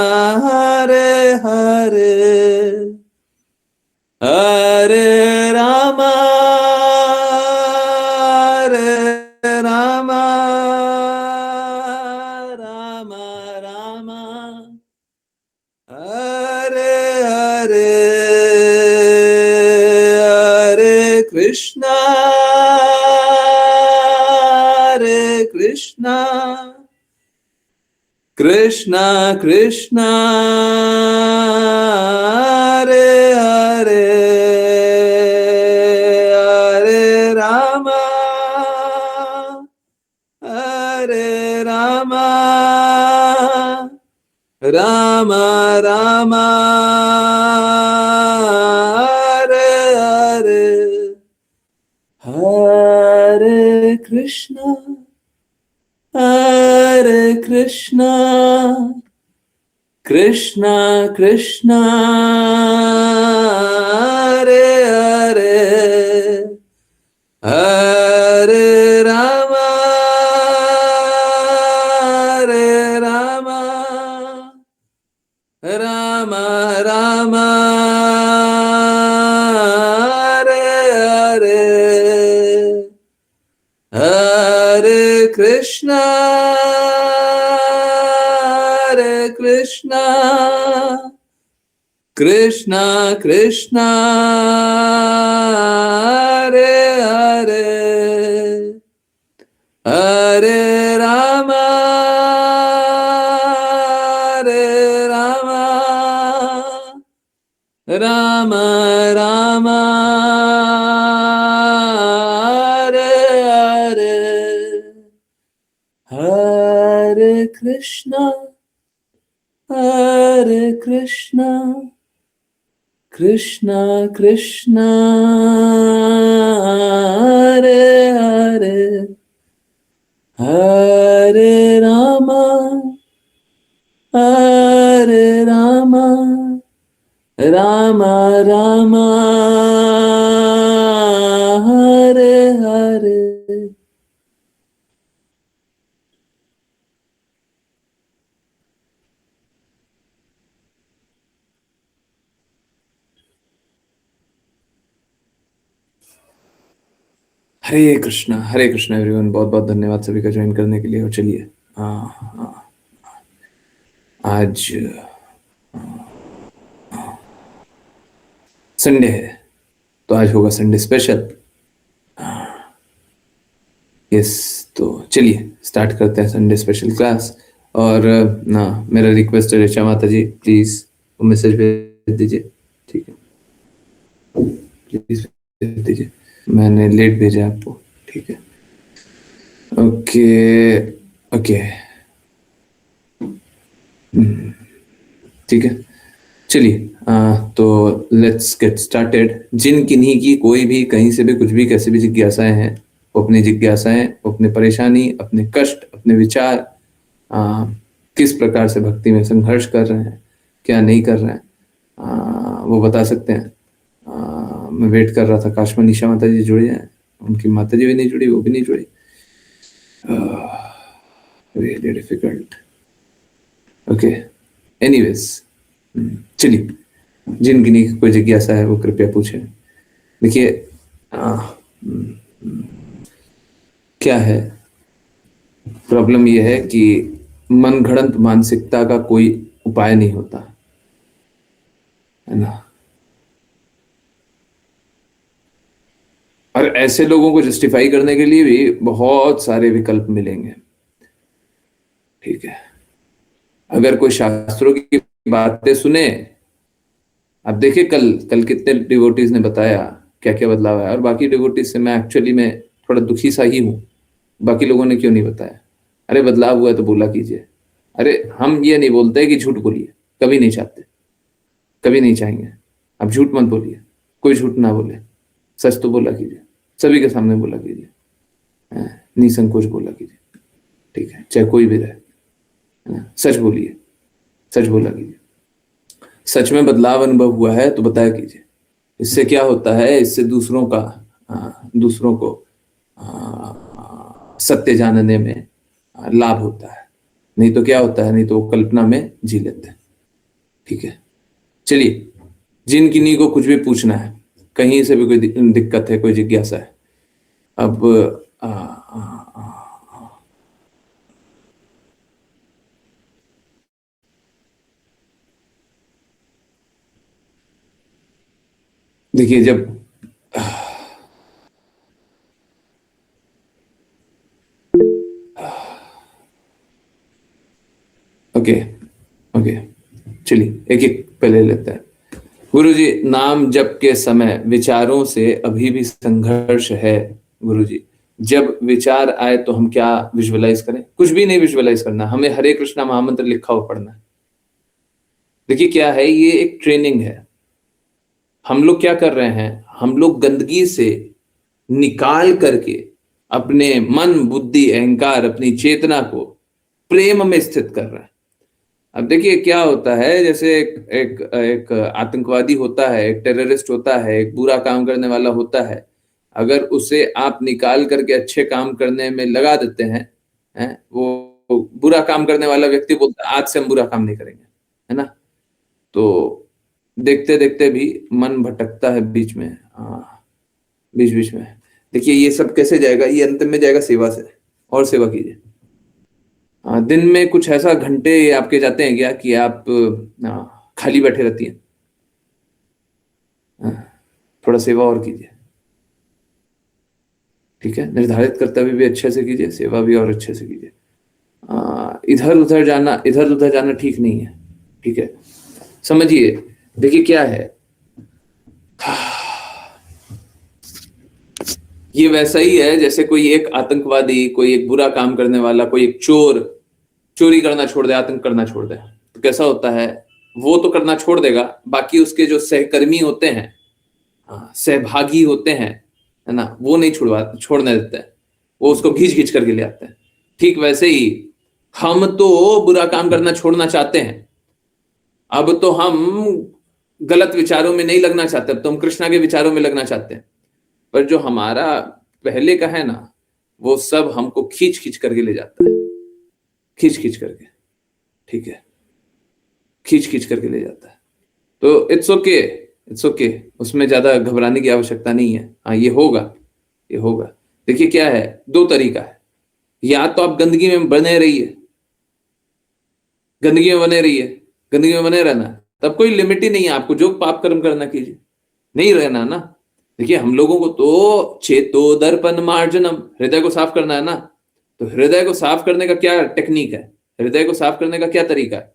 हरे हरे हरे रामा हरे रामा रामा रामा हरे हरे हरे कृष्णा कृष्णा कृष्णा हरे हरे हरे रामा राम राम हरे हरे हरे कृष्णा कृष्णा कृष्णा हरे हरे हरे राम राम राम हरे हरे हरे कृष्णा कृष्णा कृष्णा हरे हरे हरे राम राम राम हरे हरे हरे कृष्णा कृष्णा कृष्णा हरे हरे हरे राम राम राम हरे हरे। हरे Krishna everyone, बहुत बहुत धन्यवाद सभी का ज्वाइन करने के लिए। और चलिए आज संडे है तो आज होगा संडे स्पेशल। यस, तो चलिए स्टार्ट करते हैं संडे स्पेशल क्लास। और ना, मेरा रिक्वेस्ट है ऋचा माता जी, प्लीज मैसेज भेज दीजिए, ठीक है? प्लीज भेज दीजिए, मैंने लेट भेजा आपको, ठीक है? ओके ओके, ठीक है, चलिए तो लेट्स गेट स्टार्टेड। जिन किन्हीं की कोई भी कहीं से भी कुछ भी कैसे भी जिज्ञासाएं हैं, वो अपनी जिज्ञासाएं, अपनी परेशानी, अपने कष्ट, अपने विचार, किस प्रकार से भक्ति में संघर्ष कर रहे हैं, क्या नहीं कर रहे हैं, वो बता सकते हैं। मैं वेट कर रहा था काश मनीषा माता जी जुड़ जाए, उनकी माता जी भी नहीं जुड़ी, वो भी नहीं जुड़ी। Really difficult. ओके, एनीवेज, चलिए, जिन किन्हीं की कोई जिज्ञासा है वो कृपया पूछें। देखिए, क्या है प्रॉब्लम? ये है कि मनगढ़ंत मानसिकता का कोई उपाय नहीं होता है ना, और ऐसे लोगों को जस्टिफाई करने के लिए भी बहुत सारे विकल्प मिलेंगे, ठीक है? अगर कोई शास्त्रों की बातें सुने, अब देखिए कल कल कितने डिवोटीज ने बताया क्या क्या बदलाव है, और बाकी डिवोटीज से मैं एक्चुअली में थोड़ा दुखी सा ही हूँ। बाकी लोगों ने क्यों नहीं बताया? अरे बदलाव हुआ है तो बोला कीजिए। अरे हम ये नहीं बोलते कि झूठ बोलिए, कभी नहीं चाहते, कभी नहीं चाहेंगे। अब झूठ मत बोलिए, कोई झूठ ना बोले, सच तो बोला कीजिए, सभी के सामने बोला कीजिए, निसंकोच बोला कीजिए, ठीक है? चाहे कोई भी रहे, है ना? सच बोलिए, सच बोला कीजिए। सच में बदलाव अनुभव हुआ है तो बताया कीजिए। इससे क्या होता है? इससे दूसरों को सत्य जानने में लाभ होता है। नहीं तो क्या होता है? नहीं तो वो कल्पना में जी लेते हैं, ठीक है, चलिए, जिन किन्हीं को कुछ भी पूछना है, कहीं से भी कोई दिक्कत है, कोई जिज्ञासा है, अब आ, आ, आ, देखिए जब ओके ओके, चलिए एक एक पहले लेते हैं। गुरु जी, नाम जप के समय विचारों से अभी भी संघर्ष है। गुरु जी, जब विचार आए तो हम क्या विजुअलाइज करें? कुछ भी नहीं विजुअलाइज करना, हमें हरे कृष्णा महामंत्र लिखा हुआ पढ़ना है। देखिए क्या है, ये एक ट्रेनिंग है। हम लोग क्या कर रहे हैं, हम लोग गंदगी से निकाल करके अपने मन, बुद्धि, अहंकार, अपनी चेतना को प्रेम में स्थित कर रहे हैं। अब देखिए क्या होता है, जैसे एक आतंकवादी होता है, एक टेररिस्ट होता है, एक बुरा काम करने वाला होता है। अगर उसे आप निकाल करके अच्छे काम करने में लगा देते हैं, वो बुरा काम करने वाला व्यक्ति बोलता है आज से हम बुरा काम नहीं करेंगे, है ना? तो देखते देखते भी मन भटकता है बीच में, बीच बीच में। देखिए ये सब कैसे जाएगा, ये अंत में जाएगा सेवा से। और सेवा कीजिए। दिन में कुछ ऐसा घंटे आपके जाते हैं क्या कि आप खाली बैठे रहती हैं? थोड़ा सेवा और कीजिए। ठीक है, निर्धारित कर्तव्य भी अच्छे से कीजिए, सेवा भी और अच्छे से कीजिए। इधर उधर जाना ठीक नहीं है। ठीक है, समझिए। देखिए क्या है, ये वैसा ही है जैसे कोई एक आतंकवादी, कोई एक बुरा काम करने वाला, कोई एक चोर चोरी करना छोड़ दे, आतंक करना छोड़ दे, तो कैसा होता है? वो तो करना छोड़ देगा, बाकी उसके जो सहकर्मी होते हैं, सहभागी होते हैं, है ना, वो नहीं छोड़ने देते हैं, वो उसको घींच घींच करके ले आते हैं। ठीक वैसे ही हम तो बुरा काम करना छोड़ना चाहते हैं। अब तो हम गलत विचारों में नहीं लगना चाहते, अब तो हम कृष्णा के विचारों में लगना चाहते हैं। पर जो हमारा पहले का है ना, वो सब हमको खींच खींच करके ले जाता है, खींच खींच करके। ठीक है, खींच खींच करके ले जाता है। तो इट्स ओके, इट्स ओके, उसमें ज्यादा घबराने की आवश्यकता नहीं है। हाँ, ये होगा, ये होगा। देखिए क्या है, दो तरीका है। या तो आप गंदगी में बने रहिए, गंदगी में बने रहिए, गंदगी में बने रहना, तब कोई लिमिट ही नहीं है आपको, जो पाप कर्म करना कीजिए, नहीं रहना ना। देखिए हम लोगों को तो चेतो दर्पण मार्जनम, हृदय को साफ करना है ना। तो हृदय को साफ करने का क्या टेक्निक है, हृदय को साफ करने का क्या तरीका है?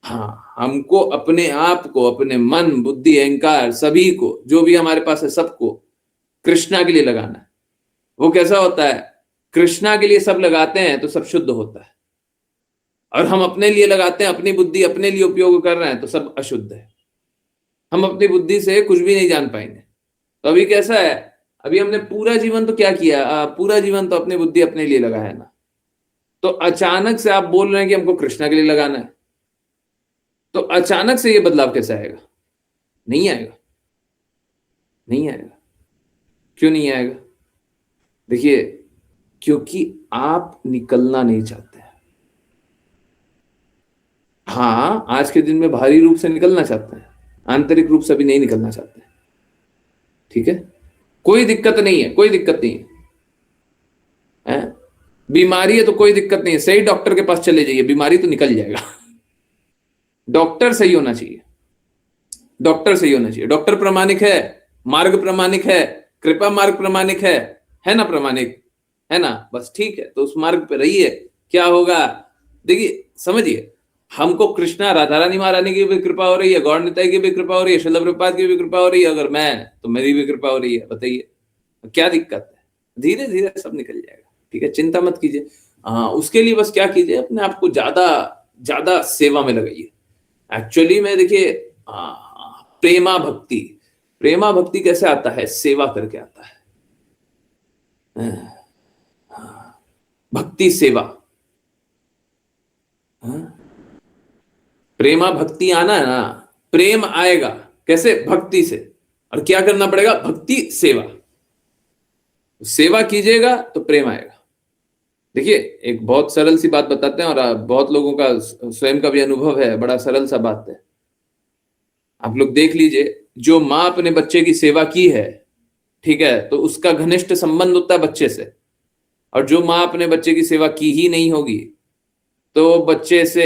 हाँ, हमको अपने आप को, अपने मन, बुद्धि, अहंकार, सभी को, जो भी हमारे पास है सबको कृष्णा के लिए लगाना है। वो कैसा होता है, कृष्णा के लिए सब लगाते हैं तो सब शुद्ध होता है, और हम अपने लिए लगाते हैं, अपनी बुद्धि अपने लिए उपयोग कर रहे हैं तो सब अशुद्ध है। हम अपनी बुद्धि से कुछ भी नहीं जान पाएंगे। तो अभी कैसा है, अभी हमने पूरा जीवन तो क्या किया, पूरा जीवन तो अपनी बुद्धि अपने लिए लगाया है ना। तो अचानक से आप बोल रहे हैं कि हमको कृष्णा के लिए लगाना है, तो अचानक से ये बदलाव कैसे आएगा? नहीं आएगा, नहीं आएगा। क्यों नहीं आएगा? देखिए, क्योंकि आप निकलना नहीं चाहते हैं। हाँ, आज के दिन में बाहरी रूप से निकलना चाहते हैं, आंतरिक रूप से भी नहीं निकलना चाहते हैं। ठीक है, कोई दिक्कत नहीं है, कोई दिक्कत नहीं है। बीमारी है तो कोई दिक्कत नहीं है, सही डॉक्टर के पास चले जाइए, बीमारी तो निकल जाएगा। डॉक्टर सही होना चाहिए, डॉक्टर सही होना चाहिए। डॉक्टर प्रामाणिक है, मार्ग प्रामाणिक है, कृपा मार्ग प्रामाणिक है ना, प्रामाणिक है ना, बस ठीक है, तो उस मार्ग पे रहिए। क्या होगा, देखिए समझिए, हमको कृष्णा राधा रानी महारानी की भी कृपा हो रही है, गौर निताई की भी कृपा हो रही है, शैल प्रपात की भी कृपा हो रही है, अगर मैं तो मेरी भी कृपा हो रही है। बताइए क्या दिक्कत है? धीरे धीरे सब निकल जाएगा। ठीक है, चिंता मत कीजिए। उसके लिए बस क्या कीजिए, अपने आप को ज्यादा ज्यादा सेवा में लगाइए। एक्चुअली में देखिए, प्रेमा भक्ति, प्रेमा भक्ति कैसे आता है? सेवा करके आता है। भक्ति सेवा, प्रेमा भक्ति आना है ना, प्रेम आएगा कैसे? भक्ति से। और क्या करना पड़ेगा? भक्ति सेवा। सेवा कीजिएगा तो प्रेम आएगा। देखिए एक बहुत सरल सी बात बताते हैं, और बहुत लोगों का स्वयं का भी अनुभव है, बड़ा सरल सा बात है। आप लोग देख लीजिए, जो माँ अपने बच्चे की सेवा की है, ठीक है, तो उसका घनिष्ठ संबंध होता है बच्चे से। और जो माँ अपने बच्चे की सेवा की ही नहीं होगी, तो बच्चे से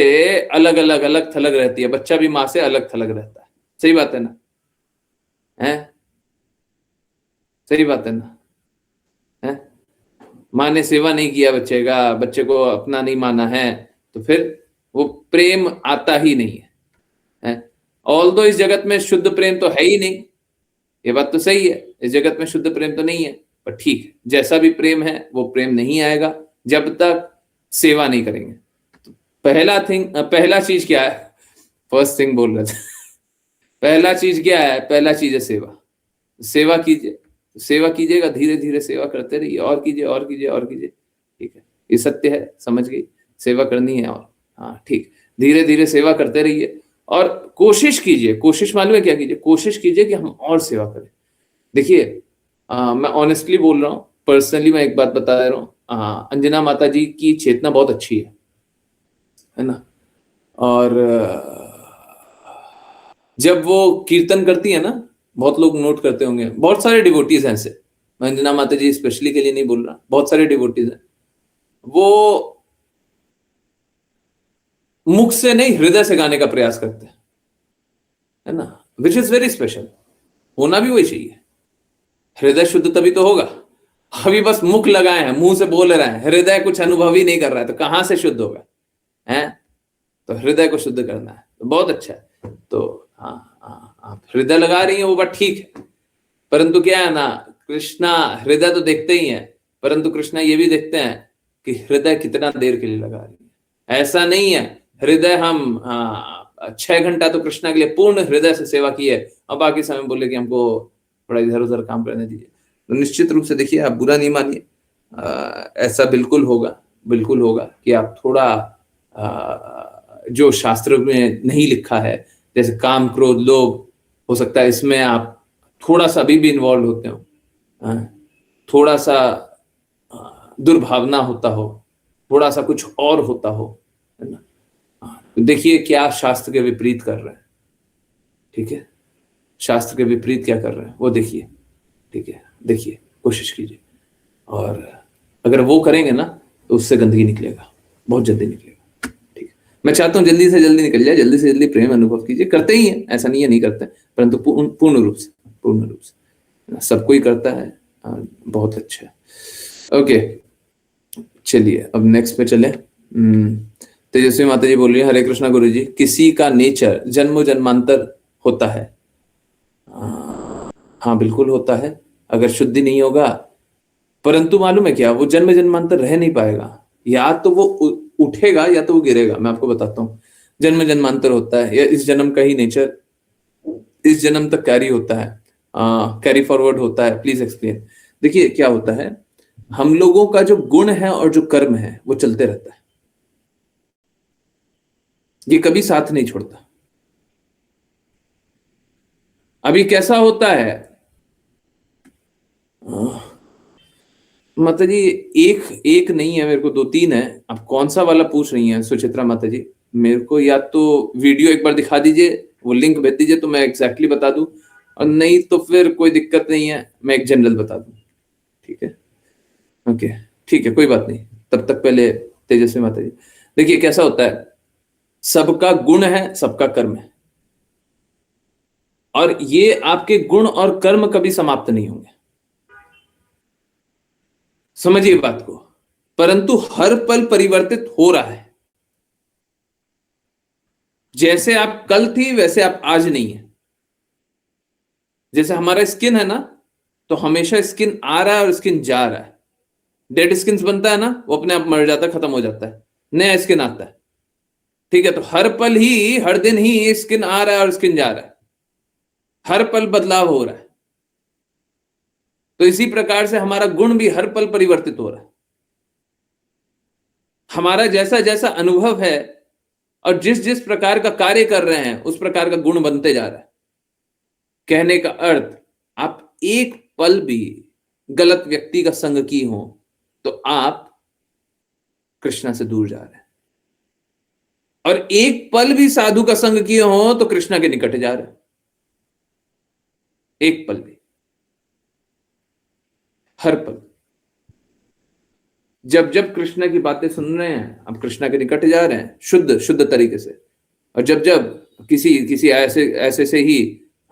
अलग अलग अलग थलग रहती है, बच्चा भी माँ से अलग थलग रहता है। सही बात है ना? है? सही बात है ना? है? माँ ने सेवा नहीं किया बच्चे का, बच्चे को अपना नहीं माना है, तो फिर वो प्रेम आता ही नहीं है। ऑल्दो इस जगत में शुद्ध प्रेम तो है ही नहीं, ये बात तो सही है, इस जगत में शुद्ध प्रेम तो नहीं है, पर ठीक है, जैसा भी प्रेम है वो प्रेम नहीं आएगा जब तक सेवा नहीं करेंगे। तो पहला चीज क्या है? फर्स्ट थिंग बोल रहे थे। पहला चीज क्या है? पहला चीज है सेवा। सेवा कीजिए, सेवा कीजिएगा, धीरे धीरे सेवा करते रहिए, और कीजिए और कीजिए और कीजिए। ठीक है, ये सत्य है, समझ गई? सेवा करनी है, और हाँ ठीक, धीरे धीरे सेवा करते रहिए। और कोशिश कीजिए, कोशिश मालूम है क्या कीजिए? कोशिश कीजिए कि हम और सेवा करें। देखिए, मैं ऑनेस्टली बोल रहा हूँ, पर्सनली मैं एक बात बता दे रहा हूँ, अंजना माता जी की चेतना बहुत अच्छी है ना? और जब वो कीर्तन करती है ना, बहुत लोग नोट करते होंगे, बहुत सारे डिवोटीज हैं ऐसे, मैं अंजना माता जी स्पेशली के लिए नहीं बोल रहा, बहुत सारे डिवोटीज हैं, वो मुख से नहीं हृदय से गाने का प्रयास करते हैं, है ना? Which is very special. होना भी वही चाहिए। हृदय शुद्ध तभी तो होगा। अभी बस मुख लगाए हैं, मुंह से बोल रहे हैं, हृदय कुछ अनुभव ही नहीं कर रहा है, तो कहां से शुद्ध होगा? है? तो हृदय को शुद्ध करना है, तो बहुत अच्छा है। तो हाँ हाँ, आप हृदय लगा रही हैं वो बात ठीक है, परंतु क्या है ना, कृष्णा हृदय तो देखते ही हैं, परंतु कृष्णा ये भी देखते हैं कि हृदय कितना देर के लिए लगा रही है। ऐसा नहीं है हृदय हम 6 घंटा तो कृष्णा के लिए पूर्ण हृदय से सेवा की है, और बाकी समय बोले कि हमको थोड़ा इधर उधर काम करने दीजिए। तो निश्चित रूप से देखिए, आप बुरा नहीं मानिए, ऐसा बिल्कुल होगा, बिल्कुल होगा कि आप थोड़ा जो शास्त्र में नहीं लिखा है, जैसे काम क्रोध लोभ, हो सकता है इसमें आप थोड़ा सा अभी भी इन्वॉल्व होते हो, थोड़ा सा दुर्भावना होता हो, थोड़ा सा कुछ और होता हो, है ना? तो देखिए क्या शास्त्र के विपरीत कर रहे हैं। ठीक है, शास्त्र के विपरीत क्या कर रहे हैं वो देखिए। ठीक है, देखिए, कोशिश कीजिए, और अगर वो करेंगे ना तो उससे गंदगी निकलेगा, बहुत जल्दी निकलेगा। ठीक है, मैं चाहता हूँ जल्दी से जल्दी निकल जाए, जल्दी से जल्दी प्रेम अनुभव कीजिए। करते ही हैं, ऐसा नहीं है नहीं करते, परंतु पूर्ण रूप से, पूर्ण रूप से सबको ही करता है। बहुत अच्छा है। ओके, चलिए अब नेक्स्ट पे चले। तेजस्वी माता जी बोल रही है, हरे कृष्णा गुरु जी, किसी का नेचर जन्मों जन्मांतर होता है। हाँ बिल्कुल होता है, अगर शुद्धि नहीं होगा, परंतु मालूम है क्या, वो जन्म जन्मांतर रह नहीं पाएगा, या तो वो उठेगा या तो वो गिरेगा। मैं आपको बताता हूँ, जन्म जन्मांतर होता है, या इस जन्म का ही नेचर इस जन्म तक कैरी होता है, कैरी फॉरवर्ड होता है। Please explain. देखिए क्या होता है, हम लोगों का जो गुण है और जो कर्म है वो चलते रहता है, ये कभी साथ नहीं छोड़ता। अभी कैसा होता है, माता जी, एक एक नहीं है, मेरे को दो तीन है। आप कौन सा वाला पूछ रही हैं सुचित्रा माता जी? मेरे को या तो वीडियो एक बार दिखा दीजिए, वो लिंक भेज दीजिए तो मैं एग्जैक्टली बता दूं, और नहीं तो फिर कोई दिक्कत नहीं है, मैं एक जनरल बता दूं। ठीक है, ओके, ठीक है, कोई बात नहीं। तब तक पहले तेजस्वी माता जी, देखिए कैसा होता है, सबका गुण है, सबका कर्म है, और ये आपके गुण और कर्म कभी समाप्त नहीं होंगे, समझिए बात को। परंतु हर पल परिवर्तित हो रहा है, जैसे आप कल थी वैसे आप आज नहीं है। जैसे हमारा स्किन है ना, तो हमेशा स्किन आ रहा है और स्किन जा रहा है। डेड स्किन बनता है ना, वो अपने आप मर जाता है, खत्म हो जाता है, नया स्किन आता है। ठीक है, तो हर पल ही, हर दिन ही स्किन आ रहा है और स्किन जा रहा है, हर पल बदलाव हो रहा है। तो इसी प्रकार से हमारा गुण भी हर पल परिवर्तित हो रहा है। हमारा जैसा जैसा अनुभव है और जिस जिस प्रकार का कार्य कर रहे हैं, उस प्रकार का गुण बनते जा रहा है। कहने का अर्थ, आप एक पल भी गलत व्यक्ति का संग की हो तो आप कृष्णा से दूर जा रहे हैं, और एक पल भी साधु का संग किए हो तो कृष्णा के निकट जा रहे हैं। एक पल भी, हर पल। जब जब कृष्णा की बातें सुन रहे हैं, आप कृष्णा के निकट जा रहे हैं शुद्ध शुद्ध तरीके से, और जब जब किसी किसी ऐसे ऐसे से ही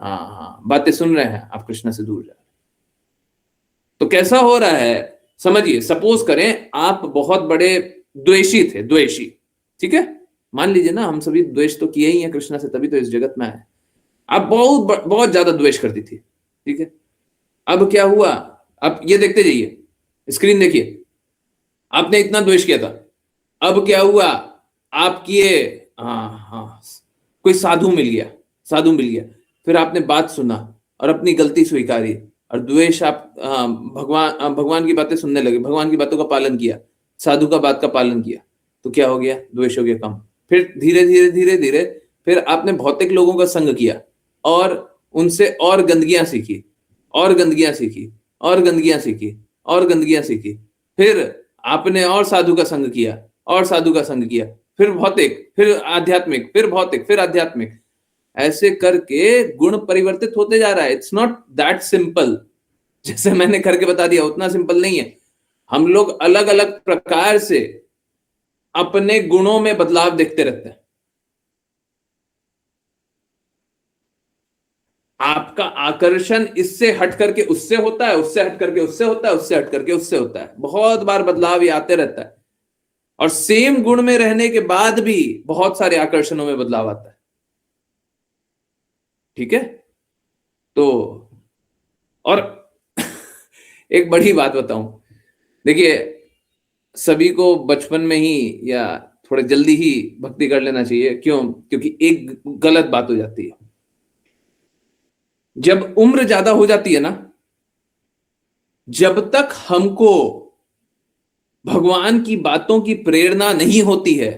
हाँ हाँ बातें सुन रहे हैं, आप कृष्णा से दूर जा रहे हैं। तो कैसा हो रहा है समझिए, सपोज करें आप बहुत बड़े द्वेषी थे, द्वेषी, ठीक है, मान लीजिए ना, हम सभी द्वेष तो किए ही हैं कृष्णा से, तभी तो इस जगत में आए। आप बहुत बहुत ज्यादा द्वेष करती थी, ठीक है। अब क्या हुआ, अब ये देखते जाइए, स्क्रीन देखिए, आपने इतना द्वेष किया था, अब क्या हुआ, आप किए, हाँ हाँ, कोई साधु मिल गया, साधु मिल गया, फिर आपने बात सुना और अपनी गलती स्वीकारी, और द्वेष आप भगवान की बातें सुनने लगे, भगवान की बातों का पालन किया, साधु का बात का पालन किया, तो क्या हो गया, द्वेष हो गया कम। फिर धीरे धीरे धीरे धीरे फिर आपने भौतिक लोगों का संग किया और उनसे और गंदगियां सीखी, और गंदगियां सीखी, और गंदगियां सीखी, और गंदगियां सीखी, फिर आपने और साधु का संग किया, और साधु का संग किया, फिर भौतिक, फिर आध्यात्मिक, फिर भौतिक, फिर आध्यात्मिक, ऐसे करके गुण परिवर्तित होते जा रहा है। इट्स नॉट दैट सिंपल, जैसे मैंने करके बता दिया उतना सिंपल नहीं है। हम लोग अलग अलग प्रकार से अपने गुणों में बदलाव देखते रहते हैं। आपका आकर्षण इससे हट करके उससे होता है, उससे हट करके उससे होता है, उससे हट करके उससे होता है, बहुत बार बदलाव ये आते रहता है। और सेम गुण में रहने के बाद भी बहुत सारे आकर्षणों में बदलाव आता है, ठीक है। तो और एक बड़ी बात बताऊं, देखिए, सभी को बचपन में ही या थोड़े जल्दी ही भक्ति कर लेना चाहिए। क्यों? क्योंकि एक गलत बात हो जाती है, जब उम्र ज्यादा हो जाती है ना, जब तक हमको भगवान की बातों की प्रेरणा नहीं होती है,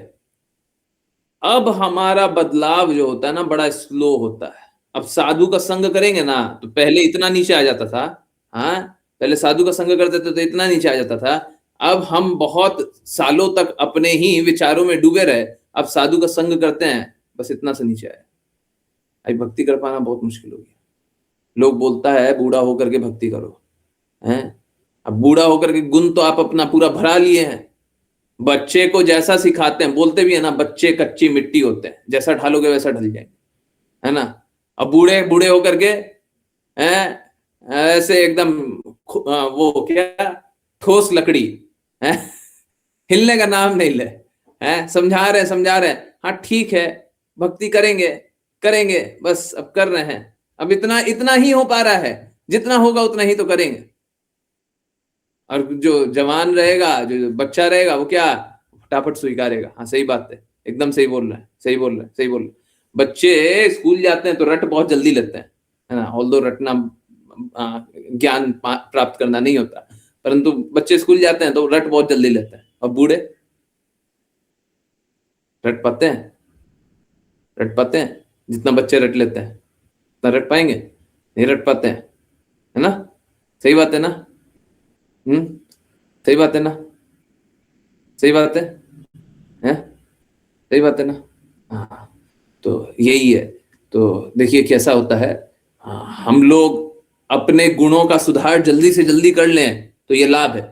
अब हमारा बदलाव जो होता है ना, बड़ा स्लो होता है। अब साधु का संग करेंगे ना, तो पहले इतना नीचे आ जाता था, हाँ, पहले साधु का संग करते थे तो इतना नीचे आ जाता था, अब हम बहुत सालों तक अपने ही विचारों में डूबे रहे, अब साधु का संग करते हैं, बस इतना से नीचे आया। अभी भक्ति कर पाना बहुत मुश्किल हो गया। लोग बोलता है बूढ़ा होकर के भक्ति करो, हैं? अब बूढ़ा होकर के गुण तो आप अपना पूरा भरा लिए हैं। बच्चे को जैसा सिखाते हैं, बोलते भी है ना, बच्चे कच्ची मिट्टी होते हैं, जैसा ढालोगे वैसा ढल जाएंगे, है ना। अब बूढ़े बूढ़े होकर के हैं, ऐसे एकदम वो क्या, ठोस लकड़ी है, हिलने का नाम नहीं ले, हैं, समझा रहे हैं, हाँ ठीक है, भक्ति करेंगे करेंगे, बस अब कर रहे हैं, अब इतना इतना ही हो पा रहा है, जितना होगा उतना ही तो करेंगे। और जो जवान रहेगा, जो बच्चा रहेगा, वो क्या, फटाफट स्वीकारेगा। हाँ सही बात है, एकदम सही बोल रहे हैं, सही बोल रहे हैं, सही बोल रहे हैं। बच्चे स्कूल जाते हैं तो रट बहुत जल्दी लेते हैं, है ना, ऑल्दो रटना ज्ञान प्राप्त करना नहीं होता, परंतु बच्चे स्कूल जाते हैं तो रट बहुत जल्दी लेते हैं। और बूढ़े रट पाते हैं, रट पाते हैं, जितना बच्चे रट लेते हैं उतना रट पाएंगे? नहीं रट पाते हैं, है ना, सही बात है ना, सही बात है ना, सही बात है सही बात है ना। हाँ, तो यही है। तो देखिए कैसा होता है, हाँ, हम लोग अपने गुणों का सुधार जल्दी से जल्दी कर लें तो ये लाभ है,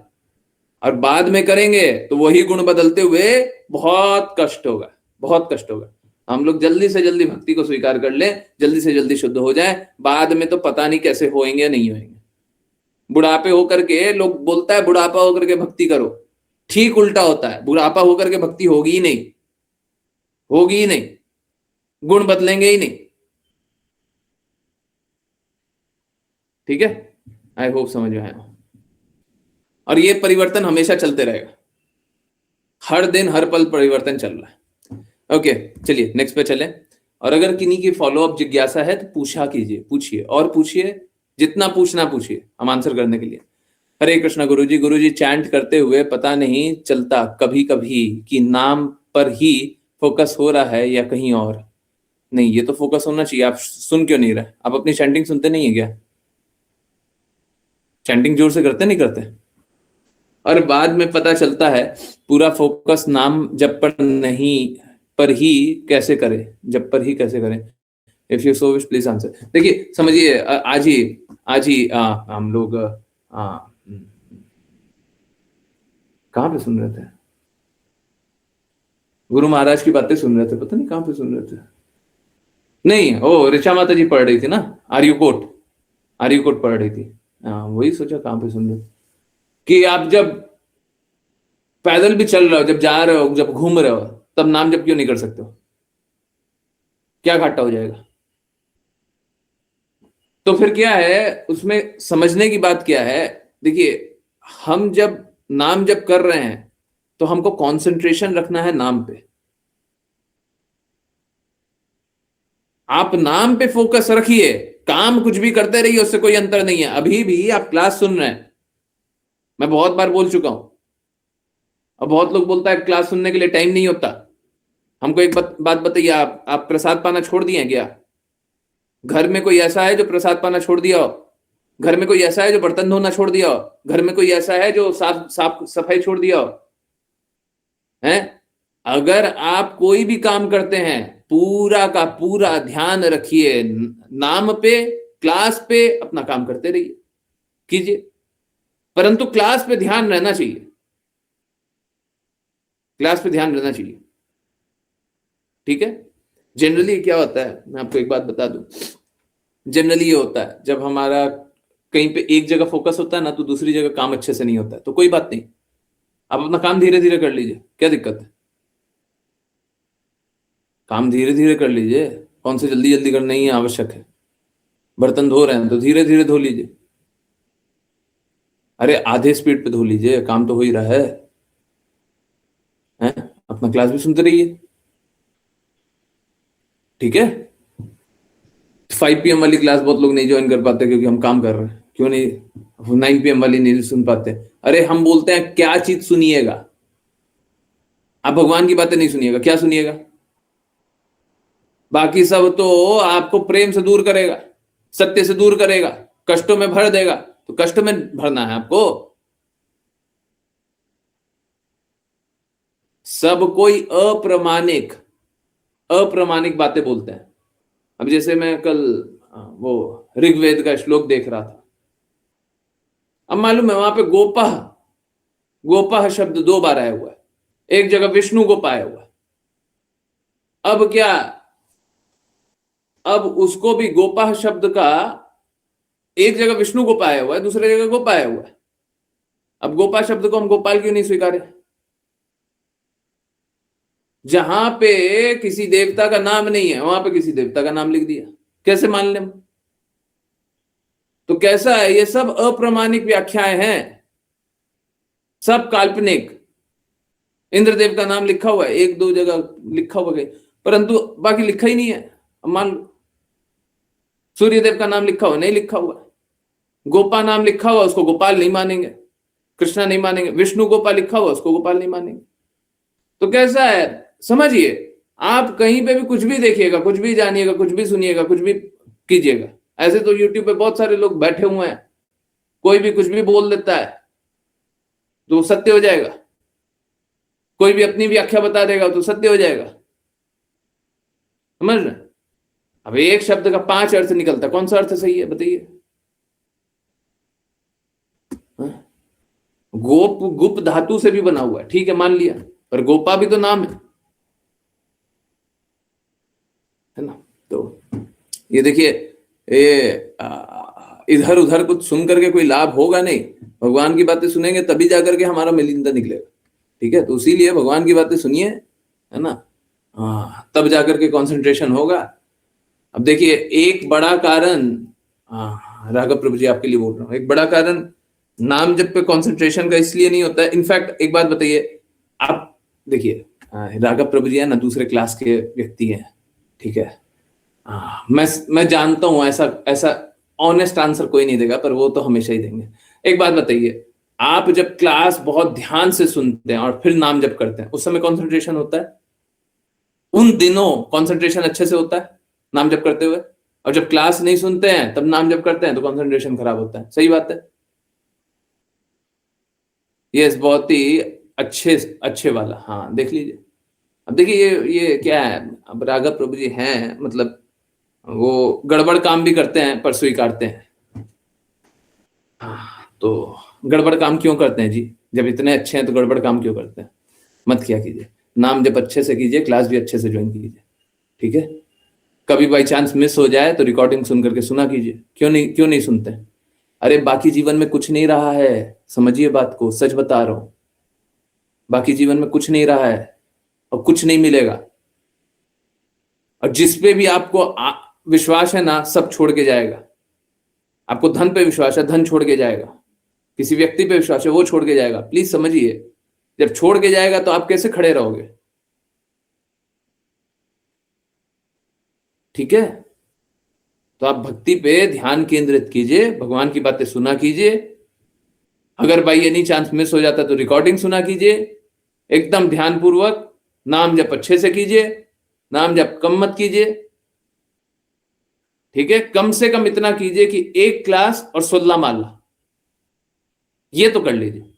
और बाद में करेंगे तो वही गुण बदलते हुए बहुत कष्ट होगा, बहुत कष्ट होगा। हम लोग जल्दी से जल्दी भक्ति को स्वीकार कर लें, जल्दी से जल्दी शुद्ध हो जाए, बाद में तो पता नहीं कैसे होएंगे नहीं होएंगे। बुढ़ापे होकर के लोग बोलता है बुढ़ापा होकर के भक्ति करो, ठीक उल्टा होता है, बुढ़ापा होकर के भक्ति होगी ही नहीं, होगी ही नहीं, गुण बदलेंगे ही नहीं, ठीक है। आई होप समझ में आया। और ये परिवर्तन हमेशा चलते रहेगा, हर दिन हर पल परिवर्तन चल रहा है। ओके, चलिए नेक्स्ट पे चलें। और अगर किन्हीं की फॉलोअप जिज्ञासा है तो पूछा कीजिए, पूछिए और पूछिए, जितना पूछना पूछिए, हम आंसर करने के लिए। हरे कृष्णा गुरुजी। गुरुजी चैंट करते हुए पता नहीं चलता कभी कभी कि नाम पर ही फोकस हो रहा है या कहीं और। नहीं, ये तो फोकस होना चाहिए, आप सुन क्यों नहीं रहे? आप अपनी चैंटिंग सुनते नहीं है क्या? चैंटिंग जोर से करते नहीं करते? और बाद में पता चलता है पूरा फोकस नाम जब पर नहीं, पर ही कैसे करें, जब पर ही कैसे करें। If you so wish please answer. देखिए समझिए, आज ही हम लोग कहाँ पे सुन रहे थे, गुरु महाराज की बातें सुन रहे थे, पता नहीं कहाँ पे सुन रहे थे। नहीं, ओ ऋचा माता जी पढ़ रही थी ना, आर्यू कोट पढ़ रही थी। वही सोचा कहाँ पे सुन रहे थे कि आप जब पैदल भी चल रहे हो, जब जा रहे हो, जब घूम रहे हो, तब नाम जप क्यों नहीं कर सकते हो? क्या घाटा हो जाएगा? तो फिर क्या है उसमें समझने की बात क्या है? देखिए, हम जब नाम जप कर रहे हैं तो हमको कंसंट्रेशन रखना है नाम पे। आप नाम पे फोकस रखिए, काम कुछ भी करते रहिए, उससे कोई अंतर नहीं है। अभी भी आप क्लास सुन रहे हैं, मैं बहुत बार बोल चुका हूं। अब बहुत लोग बोलता है क्लास सुनने के लिए टाइम नहीं होता। हमको एक बात बताइए, आप प्रसाद पाना छोड़ दिए क्या? घर में कोई ऐसा है जो प्रसाद पाना छोड़ दिया हो? घर में कोई ऐसा है जो बर्तन धोना छोड़ दिया हो? घर में कोई ऐसा है जो साफ साफ सफाई छोड़ दिया हो? हैं? अगर आप कोई भी काम करते हैं, पूरा का पूरा ध्यान रखिए नाम पे, क्लास पे, अपना काम करते रहिए, कीजिए, परंतु क्लास पे ध्यान रहना चाहिए, क्लास पे ध्यान रहना चाहिए। ठीक है? जनरली क्या होता है, मैं आपको एक बात बता दूं, जनरली ये होता है जब हमारा कहीं पे एक जगह फोकस होता है ना, तो दूसरी जगह काम अच्छे से नहीं होता है। तो कोई बात नहीं, आप अपना काम धीरे धीरे कर लीजिए, क्या दिक्कत है? काम धीरे धीरे कर लीजिए, कौन से जल्दी जल्दी करना ही आवश्यक है? बर्तन धो रहे हैं तो धीरे धीरे धो लीजिए। अरे आधे स्पीड पे धो लीजिए, काम तो हो ही रहा है, हैं? अपना क्लास भी सुनते रहिए। ठीक है? 5 PM वाली क्लास बहुत लोग नहीं ज्वाइन कर पाते क्योंकि हम काम कर रहे हैं। क्यों नहीं 9 PM वाली नहीं सुन पाते? अरे हम बोलते हैं क्या चीज सुनिएगा? आप भगवान की बातें नहीं सुनिएगा, क्या सुनिएगा? बाकी सब तो आपको प्रेम से दूर करेगा, सत्य से दूर करेगा, कष्टों में भर देगा। तो कष्ट में भरना है आपको? सब कोई अप्रामाणिक बातें बोलते हैं। अब जैसे मैं कल वो ऋग्वेद का श्लोक देख रहा था। अब मालूम है वहां पे गोपह गोपह शब्द 2 बार आया हुआ है, एक जगह विष्णु गोप आया हुआ है। अब क्या, अब उसको भी गोपाह शब्द का एक जगह विष्णु गोपा आया हुआ है, दूसरी जगह गोपा आया हुआ है। अब गोपा शब्द को हम गोपाल क्यों नहीं स्वीकारे? जहां पे किसी देवता का नाम नहीं है वहां पे किसी देवता का नाम लिख दिया, कैसे मान लें? तो कैसा है, ये सब अप्रामाणिक व्याख्याएं हैं, सब काल्पनिक। इंद्रदेव का नाम लिखा हुआ है, 1-2 जगह लिखा हुआ है, परंतु बाकी लिखा ही नहीं है। अब मान लो सूर्यदेव का नाम लिखा हुआ, नहीं लिखा हुआ। गोपा नाम लिखा हुआ, उसको गोपाल नहीं मानेंगे, कृष्णा नहीं मानेंगे। विष्णु गोपाल लिखा हुआ, उसको गोपाल नहीं मानेंगे। तो कैसा है समझिए, आप कहीं पे भी कुछ भी देखिएगा, कुछ भी जानिएगा, कुछ भी सुनिएगा, कुछ भी कीजिएगा। ऐसे तो यूट्यूब पे बहुत सारे लोग बैठे हुए हैं, कोई भी कुछ भी बोल देता है तो सत्य हो जाएगा, कोई भी अपनी व्याख्या बता देगा तो सत्य हो जाएगा। समझ रहे? अब एक शब्द का 5 अर्थ निकलता, कौन सा अर्थ सही है बताइए? गोप गुप धातु से भी बना हुआ है, ठीक है मान लिया, पर गोपा भी तो नाम है ना? तो ये देखिए, ये इधर उधर कुछ सुन करके कोई लाभ होगा नहीं। भगवान की बातें सुनेंगे तभी जाकर के हमारा मिलिंदा निकलेगा। ठीक है? तो इसीलिए भगवान की बातें सुनिए, है ना? हाँ, तब जाकर के कंसंट्रेशन होगा। अब देखिए एक बड़ा कारण, राघव प्रभु जी आपके लिए बोल रहा हूँ, एक बड़ा कारण नाम जप पे कंसंट्रेशन का इसलिए नहीं होता है। इनफैक्ट एक बात बताइए, आप देखिए राघव प्रभु जी है ना, दूसरे क्लास के व्यक्ति हैं, ठीक है? मैं जानता हूं ऐसा ऐसा ऑनेस्ट आंसर कोई नहीं देगा, पर वो तो हमेशा ही देंगे। एक बात बताइए, आप जब क्लास बहुत ध्यान से सुनते हैं और फिर नाम जप करते हैं, उस समय कंसंट्रेशन होता है? उन दिनों कंसंट्रेशन अच्छे से होता है नाम जप करते हुए? और जब क्लास नहीं सुनते हैं तब नाम जप करते हैं तो कंसंट्रेशन खराब होता है। सही बात है? यस, बहुत ही अच्छे अच्छे वाला, हाँ देख लीजिए। अब देखिए ये क्या है, अब राघव प्रभु जी हैं, मतलब वो गड़बड़ काम भी करते हैं पर स्वीकारते हैं। हाँ, तो गड़बड़ काम क्यों करते हैं जी? जब इतने अच्छे हैं तो गड़बड़ काम क्यों करते हैं? मत किया कीजिए। नाम जब अच्छे से कीजिए, क्लास भी अच्छे से ज्वाइन कीजिए, ठीक है? कभी बाई चांस मिस हो जाए तो रिकॉर्डिंग सुन करके सुना कीजिए। क्यों नहीं सुनते? अरे बाकी जीवन में कुछ नहीं रहा है, समझिए बात को, सच बता रहा हूं। बाकी जीवन में कुछ नहीं रहा है और कुछ नहीं मिलेगा। और जिस पे भी आपको विश्वास है ना, सब छोड़ के जाएगा। आपको धन पे विश्वास है, धन छोड़ के जाएगा। किसी व्यक्ति पे विश्वास है, वो छोड़ के जाएगा। प्लीज समझिए, जब छोड़ के जाएगा तो आप कैसे खड़े रहोगे? ठीक है? तो आप भक्ति पे ध्यान केंद्रित कीजिए, भगवान की बातें सुना कीजिए। अगर बाई एनी चांस मिस हो जाता तो रिकॉर्डिंग सुना कीजिए, एकदम ध्यान पूर्वक। नाम जप अच्छे से कीजिए, नाम जप कम मत कीजिए, ठीक है? कम से कम इतना कीजिए कि 1 क्लास और 16 माला, ये तो कर लीजिए,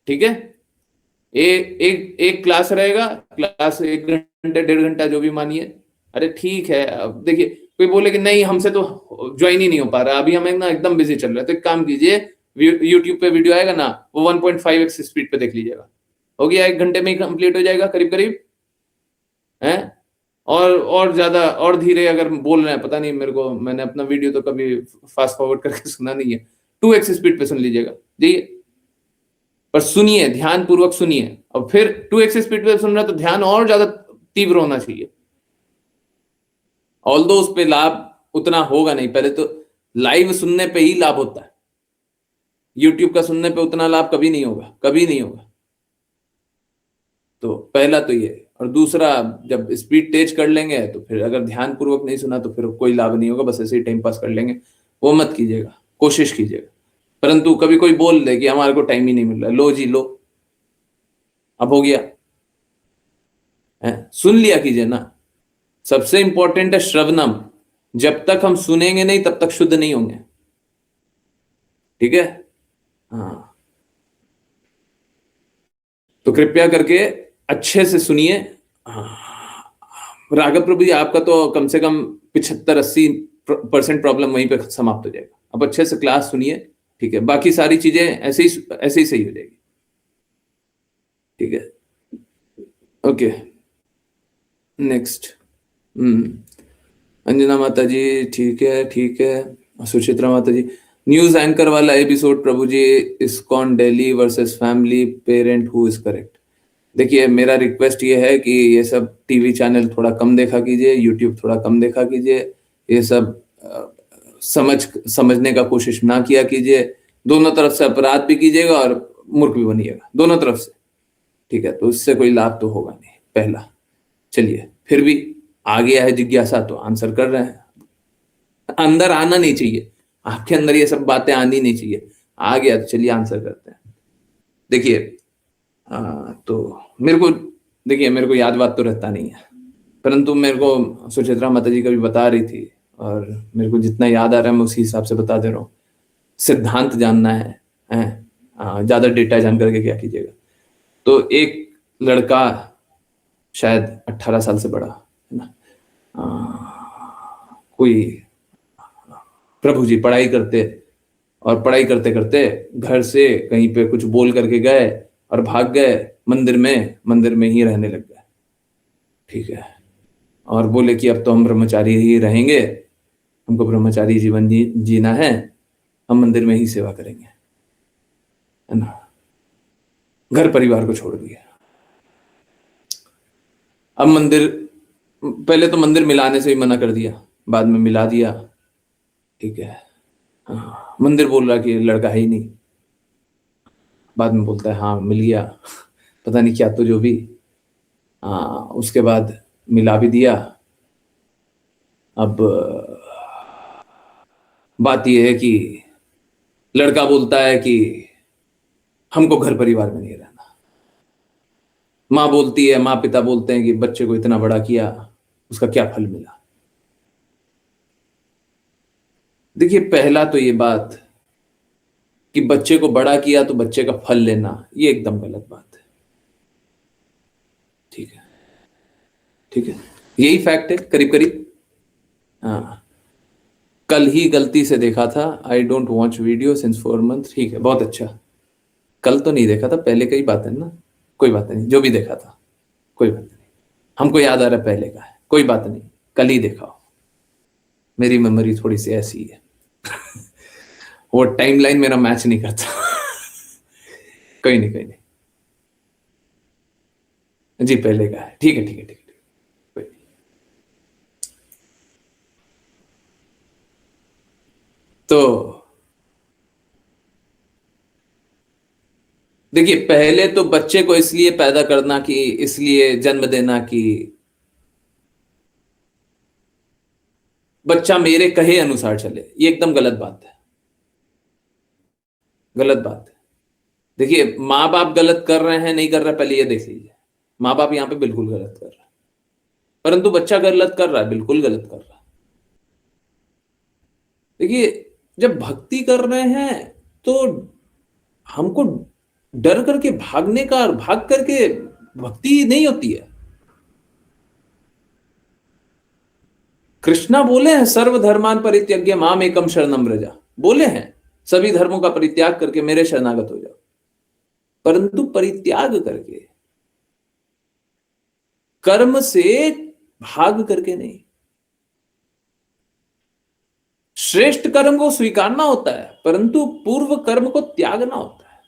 ठीक है? एक क्लास रहेगा, क्लास 1 घंटे 1.5 घंटा जो भी मानिए। अरे ठीक है, अब देखिए कोई बोले कि नहीं हमसे तो ज्वाइन ही नहीं हो पा रहा, अभी हमें ना एकदम बिजी चल रहा है, तो एक काम कीजिए, यूट्यूब पे वीडियो आएगा ना, वो 1.5x स्पीड पे देख लीजिएगा, हो गया, 1 घंटे में ही कंप्लीट हो जाएगा करीब करीब, है? और ज्यादा और धीरे अगर बोल रहे हैं, पता नहीं मेरे को, मैंने अपना वीडियो तो कभी फास्ट फॉरवर्ड करके सुना नहीं है, 2x स्पीड पे सुन लीजिएगा जी। पर सुनिए, ध्यान पूर्वक सुनिए, और फिर 2x स्पीड पे सुन रहा तो ध्यान और ज्यादा तीव्र होना चाहिए। ऑल्दो उस पे लाभ उतना होगा नहीं, पहले तो लाइव सुनने पे ही लाभ होता है, यूट्यूब का सुनने पे उतना लाभ कभी नहीं होगा, कभी नहीं होगा। तो पहला तो ये, और दूसरा, जब स्पीड तेज कर लेंगे तो फिर अगर ध्यान पूर्वक नहीं सुना तो फिर कोई लाभ नहीं होगा, बस ऐसे ही टाइम पास कर लेंगे। वो मत कीजिएगा, कोशिश कीजिएगा। परंतु कभी कोई बोल दे कि हमारे को टाइम ही नहीं मिल रहा, लो जी लो, अब हो गया है, सुन लिया कीजिए ना। सबसे इंपॉर्टेंट है श्रवणम, जब तक हम सुनेंगे नहीं तब तक शुद्ध नहीं होंगे, ठीक है? हाँ, तो कृपया करके अच्छे से सुनिए। हाँ, राघव प्रभु जी, आपका तो कम से कम 75-80% प्रॉब्लम वहीं पे समाप्त हो जाएगा। अब अच्छे से क्लास सुनिए, ठीक है? बाकी सारी चीजें ऐसे ही सही हो जाएगी, ठीक है? Okay, next. अंजना माता जी, ठीक है ठीक है। सुचित्रा माता जी, न्यूज एंकर वाला एपिसोड प्रभु जी, ISKCON Delhi versus family parent who is correct. देखिए, मेरा रिक्वेस्ट ये है कि ये सब टीवी चैनल थोड़ा कम देखा कीजिए, यूट्यूब थोड़ा कम देखा कीजिए, ये सब समझने का कोशिश ना किया कीजिए। दोनों तरफ से अपराध भी कीजिएगा और मूर्ख भी बनिएगा, दोनों तरफ से, ठीक है? तो इससे कोई लाभ तो होगा नहीं, पहला। चलिए, फिर भी आ गया है जिज्ञासा तो आंसर कर रहे हैं। अंदर आना नहीं चाहिए, आपके अंदर ये सब बातें आनी नहीं चाहिए, आ गया तो चलिए आंसर करते हैं। देखिए, तो मेरे को याद बात तो रहता नहीं है, परंतु मेरे को सुचित्रा माता जी कभी बता रही थी, और मेरे को जितना याद आ रहा है मैं उसी हिसाब से बता दे रहा हूँ। सिद्धांत जानना है, ज्यादा डेटा जान करके क्या कीजिएगा। तो एक लड़का, शायद 18 साल से बड़ा, है ना, कोई प्रभु जी पढ़ाई करते, और पढ़ाई करते करते घर से कहीं पे कुछ बोल करके गए और भाग गए मंदिर में ही रहने लग गए, ठीक है? और बोले कि अब तो हम ब्रह्मचारी ही रहेंगे, हमको ब्रह्मचारी जीवन जीना है, हम मंदिर में ही सेवा करेंगे, है ना? घर परिवार को छोड़ दिया। अब पहले तो मंदिर मिलाने से ही मना कर दिया, बाद में मिला दिया, ठीक है? हाँ, मंदिर बोल रहा कि लड़का है ही नहीं, बाद में बोलता है हाँ मिल गया, पता नहीं क्या, तो जो भी। हाँ, उसके बाद मिला भी दिया। अब बात यह है कि लड़का बोलता है कि हमको घर परिवार में नहीं रहना। माँ बोलती है, माँ पिता बोलते हैं कि बच्चे को इतना बड़ा किया, उसका क्या फल मिला? देखिए, पहला तो ये बात कि बच्चे को बड़ा किया तो बच्चे का फल लेना, ये एकदम गलत बात है, ठीक है? ठीक है, यही फैक्ट है करीब करीब। हाँ, कल ही गलती से देखा था, I don't watch video since 4 month. ठीक है, बहुत अच्छा। कल तो नहीं देखा था, पहले का ही बात है ना। कोई बात नहीं, जो भी देखा था कोई बात नहीं, हमको याद आ रहा है पहले का है, कोई बात नहीं, कल ही देखा हो। मेरी मेमोरी थोड़ी सी ऐसी है, वो टाइमलाइन मेरा मैच नहीं करता। कोई नहीं, कोई नहीं। जी पहले का है, ठीक है ठीक है ठीक है, कोई नहीं। तो देखिए, पहले तो बच्चे को इसलिए पैदा करना कि इसलिए जन्म देना कि बच्चा मेरे कहे अनुसार चले, ये एकदम गलत बात है, गलत बात है। देखिए, माँ बाप गलत कर रहे हैं नहीं कर रहे, पहले ये देख लीजिए। माँ बाप यहां पे बिल्कुल गलत कर रहा है, परंतु बच्चा गलत कर रहा है, बिल्कुल गलत कर रहा है। देखिए, जब भक्ति कर रहे हैं तो हमको डर करके भागने का, भाग करके भक्ति नहीं होती है। कृष्णा बोले हैं सर्वधर्मान परित्यज्य माम एकम शरणम व्रज, बोले हैं सभी धर्मों का परित्याग करके मेरे शरणागत हो जाओ। परंतु परित्याग करके, कर्म से भाग करके नहीं। श्रेष्ठ कर्म को स्वीकारना होता है, परंतु पूर्व कर्म को त्यागना होता है।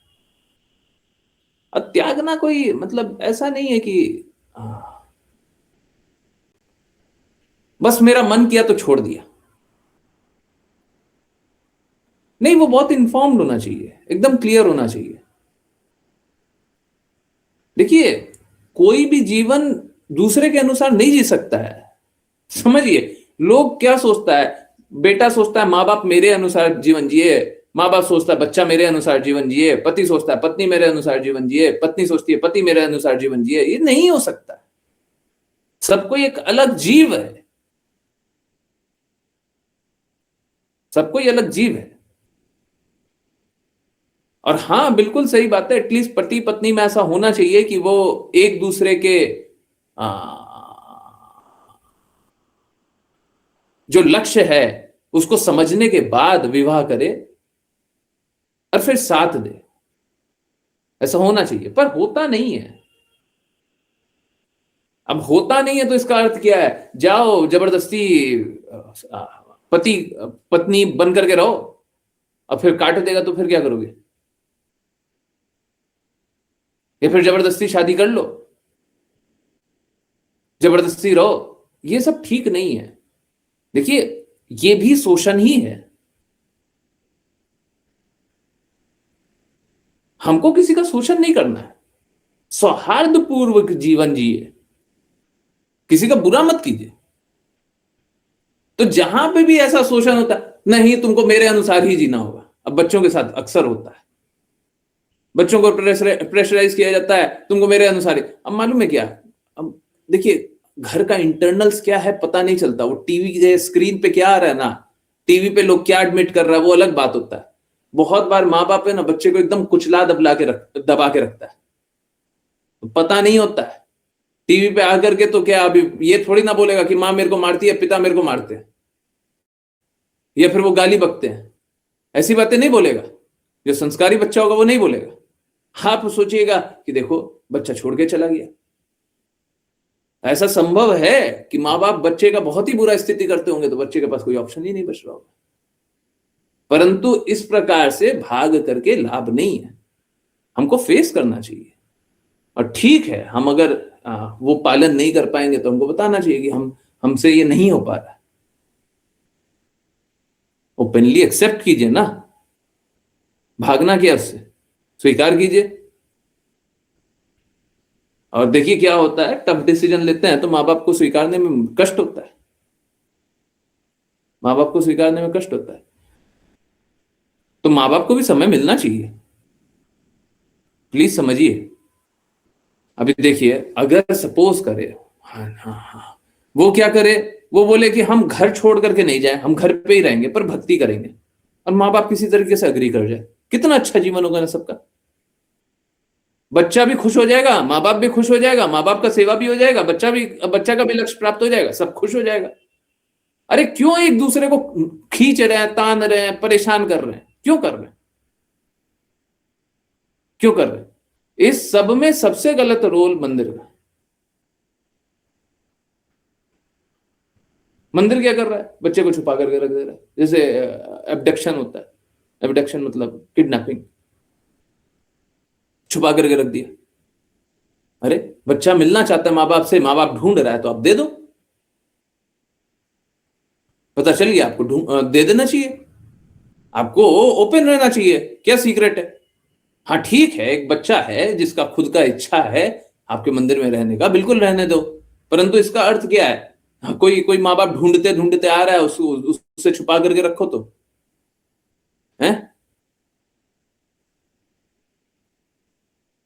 और त्यागना कोई मतलब ऐसा नहीं है कि बस मेरा मन किया तो छोड़ दिया। नहीं, वो बहुत इन्फॉर्म्ड होना चाहिए, एकदम क्लियर होना चाहिए। देखिए, कोई भी जीवन दूसरे के अनुसार नहीं जी सकता है। समझिए, लोग क्या सोचता है, बेटा सोचता है माँ बाप मेरे अनुसार जीवन जिए, माँ बाप सोचता है बच्चा मेरे अनुसार जीवन जिए, पति सोचता है पत्नी मेरे अनुसार जीवन जिए, पत्नी सोचती है पति मेरे अनुसार जीवन जिए। ये नहीं हो सकता। सबको एक अलग जीव है, सबको अलग जीव है। और हाँ, बिल्कुल सही बात है, एटलीस्ट पति पत्नी में ऐसा होना चाहिए कि वो एक दूसरे के आ, जो लक्ष्य है उसको समझने के बाद विवाह करे और फिर साथ दे। ऐसा होना चाहिए, पर होता नहीं है। अब होता नहीं है तो इसका अर्थ क्या है, जाओ जबरदस्ती पति पत्नी बन करके रहो, और फिर काट देगा तो फिर क्या करोगे? या फिर जबरदस्ती शादी कर लो, जबरदस्ती रहो। ये सब ठीक नहीं है। देखिए, ये भी शोषण ही है। हमको किसी का शोषण नहीं करना है, सौहार्दपूर्वक जीवन जिए, किसी का बुरा मत कीजिए। तो जहां पे भी ऐसा शोषण होता है, नहीं तुमको मेरे अनुसार ही जीना होगा, अब बच्चों के साथ अक्सर होता है, बच्चों को प्रेशराइज किया जाता है, तुमको मेरे अनुसार ही। अब मालूम है क्या, अब देखिए, घर का इंटरनल्स क्या है पता नहीं चलता, वो टीवी के स्क्रीन पे क्या आ रहा है ना, टीवी पे लोग क्या एडमिट कर रहा है वो अलग बात होता है। बहुत बार माँ बाप है ना, बच्चे को एकदम कुचला दबा के रखता है, तो पता नहीं होता है। टीवी पे आकर के तो क्या, अभी ये थोड़ी ना बोलेगा कि माँ मेरे को मारती है, पिता मेरे को मारते हैं, या फिर वो गाली बकते हैं, ऐसी बातें नहीं बोलेगा। जो संस्कारी बच्चा होगा वो नहीं बोलेगा। आप सोचिएगा कि देखो बच्चा छोड़ के चला गया, ऐसा संभव है कि माँ बाप बच्चे का बहुत ही बुरा स्थिति करते होंगे तो बच्चे के पास कोई ऑप्शन ही नहीं बच रहा होगा। परंतु इस प्रकार से भाग करके लाभ नहीं है, हमको फेस करना चाहिए। और ठीक है, हम अगर वो पालन नहीं कर पाएंगे तो हमको बताना चाहिए कि हमसे ये नहीं हो पा रहा। ओपनली एक्सेप्ट कीजिए ना, भागना क्या उससे, स्वीकार कीजिए। और देखिए क्या होता है, टफ डिसीजन लेते हैं तो माँ बाप को स्वीकारने में कष्ट होता है, माँ बाप को स्वीकारने में कष्ट होता है। तो माँ बाप को भी समय मिलना चाहिए, प्लीज समझिए। अभी देखिए, अगर सपोज करे, हाँ हाँ हाँ, वो क्या करे, वो बोले कि हम घर छोड़ करके नहीं जाए, हम घर पे ही रहेंगे पर भक्ति करेंगे, और माँ बाप किसी तरीके से अग्री कर जाए, कितना अच्छा जीवन होगा ना सबका। बच्चा भी खुश हो जाएगा, माँ बाप भी खुश हो जाएगा, माँ बाप का सेवा भी हो जाएगा, बच्चा का भी लक्ष्य प्राप्त हो जाएगा, सब खुश हो जाएगा। अरे क्यों एक दूसरे को खींच रहे हैं, तान रहे हैं, परेशान कर रहे हैं? क्यों कर रहे हैं? क्यों कर रहे हैं? इस सब में सबसे गलत रोल मंदिर का। मंदिर क्या कर रहा है? बच्चे को छुपा करके रख दे रहा है, जैसे एब्डक्शन होता है। एब्डक्शन मतलब किडनैपिंग, छुपा करके रख दिया। अरे बच्चा मिलना चाहता है माँ बाप से, माँ बाप ढूंढ रहा है, तो आप दे दो। पता चल गया आपको, दे देना चाहिए, आपको ओपन रहना चाहिए, क्या सीक्रेट है? हाँ ठीक है, एक बच्चा है जिसका खुद का इच्छा है आपके मंदिर में रहने का, बिल्कुल रहने दो, परंतु इसका अर्थ क्या है? हाँ, कोई कोई माँ बाप ढूंढते ढूंढते आ रहा है, उससे छुपा करके रखो तो है।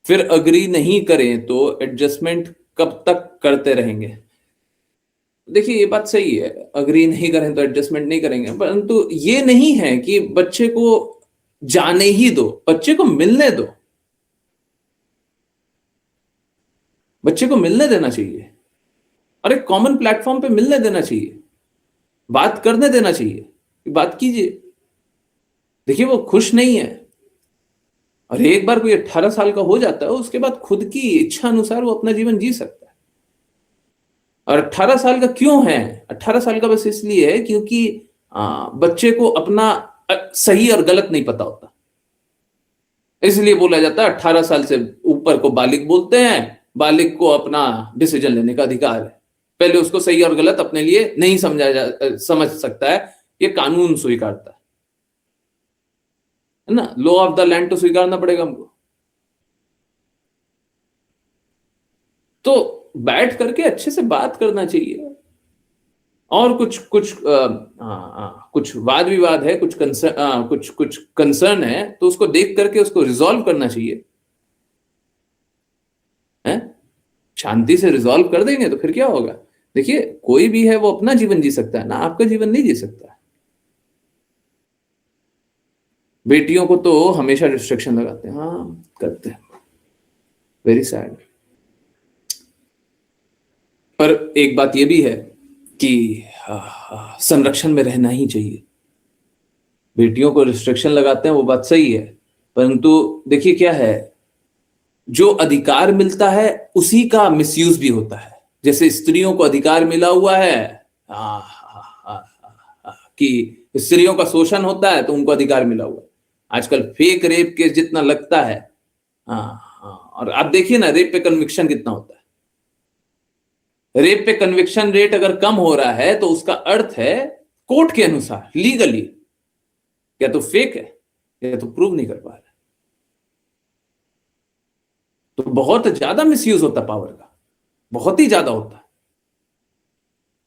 फिर अग्री नहीं करें तो एडजस्टमेंट कब तक करते रहेंगे? देखिए ये बात सही है, अग्री नहीं करें तो एडजस्टमेंट नहीं करेंगे, परंतु ये नहीं है कि बच्चे को जाने ही दो, बच्चे को मिलने दो, बच्चे को मिलने देना चाहिए, और एक कॉमन प्लेटफॉर्म पे मिलने देना चाहिए, बात करने देना चाहिए, बात कीजिए। देखिए वो खुश नहीं है, और एक बार कोई 18 साल का हो जाता है, उसके बाद खुद की इच्छा अनुसार वो अपना जीवन जी सकता है। और 18 साल का क्यों है? 18 साल का बस इसलिए है क्योंकि बच्चे को अपना सही और गलत नहीं पता होता, इसलिए बोला जाता है 18 साल से ऊपर को बालिग बोलते हैं। बालिग को अपना डिसीजन लेने का अधिकार है, पहले उसको सही और गलत अपने लिए नहीं समझ सकता है, ये कानून स्वीकारता है ना, लॉ ऑफ द लैंड तो स्वीकारना पड़ेगा हमको। तो बैठ करके अच्छे से बात करना चाहिए, और कुछ कुछ कुछ वाद विवाद है, कुछ कंसर्न है, तो उसको देख करके उसको रिजॉल्व करना चाहिए, है? शांति से रिजॉल्व कर देंगे तो फिर क्या होगा? देखिए कोई भी है वो अपना जीवन जी सकता है ना, आपका जीवन नहीं जी सकता। बेटियों को तो हमेशा रिस्ट्रिक्शन लगाते हैं, हाँ करते हैं, वेरी सैड। पर एक बात ये भी है कि संरक्षण में रहना ही चाहिए। बेटियों को रिस्ट्रिक्शन लगाते हैं वो बात सही है, परंतु देखिए क्या है, जो अधिकार मिलता है उसी का मिसयूज भी होता है। जैसे स्त्रियों को अधिकार मिला हुआ है कि स्त्रियों का शोषण होता है तो उनको अधिकार मिला हुआ है। आजकल फेक रेप केस जितना लगता है, और आप देखिए ना रेप पे कन्विक्शन कितना होता है। रेप पे कन्विक्शन रेट अगर कम हो रहा है तो उसका अर्थ है कोर्ट के अनुसार लीगली या तो फेक है या तो प्रूव नहीं कर पा रहा। तो बहुत ज्यादा मिसयूज होता पावर का, बहुत ही ज्यादा होता।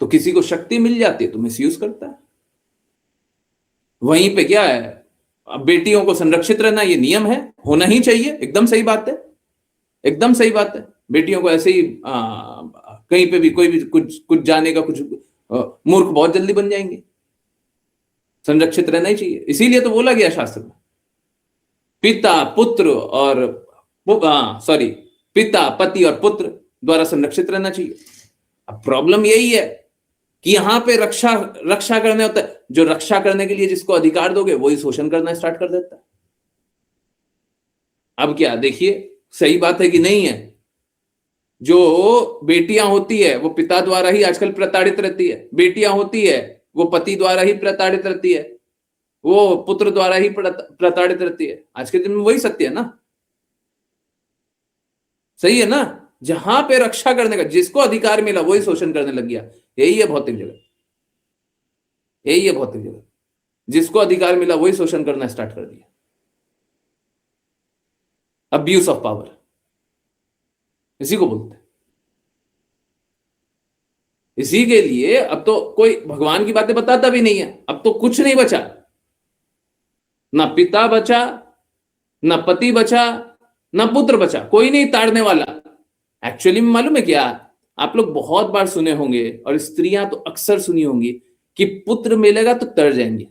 तो किसी को शक्ति मिल जाती है तो मिसयूज करता है। वहीं पे क्या है, अब बेटियों को संरक्षित रहना ये नियम है, होना ही चाहिए, एकदम सही बात है, एकदम सही बात है। बेटियों को ऐसे ही कहीं पे भी कोई भी कुछ कुछ जाने का कुछ मूर्ख बहुत जल्दी बन जाएंगे। संरक्षित रहना ही चाहिए, इसीलिए तो बोला गया शास्त्र में पिता पुत्र और सॉरी पिता पति और पुत्र द्वारा संरक्षित रहना चाहिए। अब प्रॉब्लम यही है कि यहां पे रक्षा रक्षा करने होता है, जो रक्षा करने के लिए जिसको अधिकार दोगे वही शोषण करना स्टार्ट कर देता है। अब क्या देखिए, सही बात है कि नहीं है? जो बेटियां होती है वो पिता द्वारा ही आजकल प्रताड़ित रहती है, बेटियां होती है वो पति द्वारा ही प्रताड़ित रहती है, वो पुत्र द्वारा ही प्रताड़ित रहती है। आज के दिन में वही सत्य है ना, सही है ना? जहां पे रक्षा करने का जिसको अधिकार मिला वही शोषण करने लग गया। यही है भौतिक जगत, यही है भौतिक जगत, जिसको अधिकार मिला वही शोषण करना स्टार्ट कर दिया। अब्यूज ऑफ पावर इसी को बोलते हैं। इसी के लिए अब तो कोई भगवान की बातें बताता भी नहीं है, अब तो कुछ नहीं बचा, ना पिता बचा, ना पति बचा, ना पुत्र बचा, कोई नहीं ताड़ने वाला। एक्चुअली में मालूम है क्या, आप लोग बहुत बार सुने होंगे और स्त्रियां तो अक्सर सुनी होंगी कि पुत्र मिलेगा तो तर जाएंगे,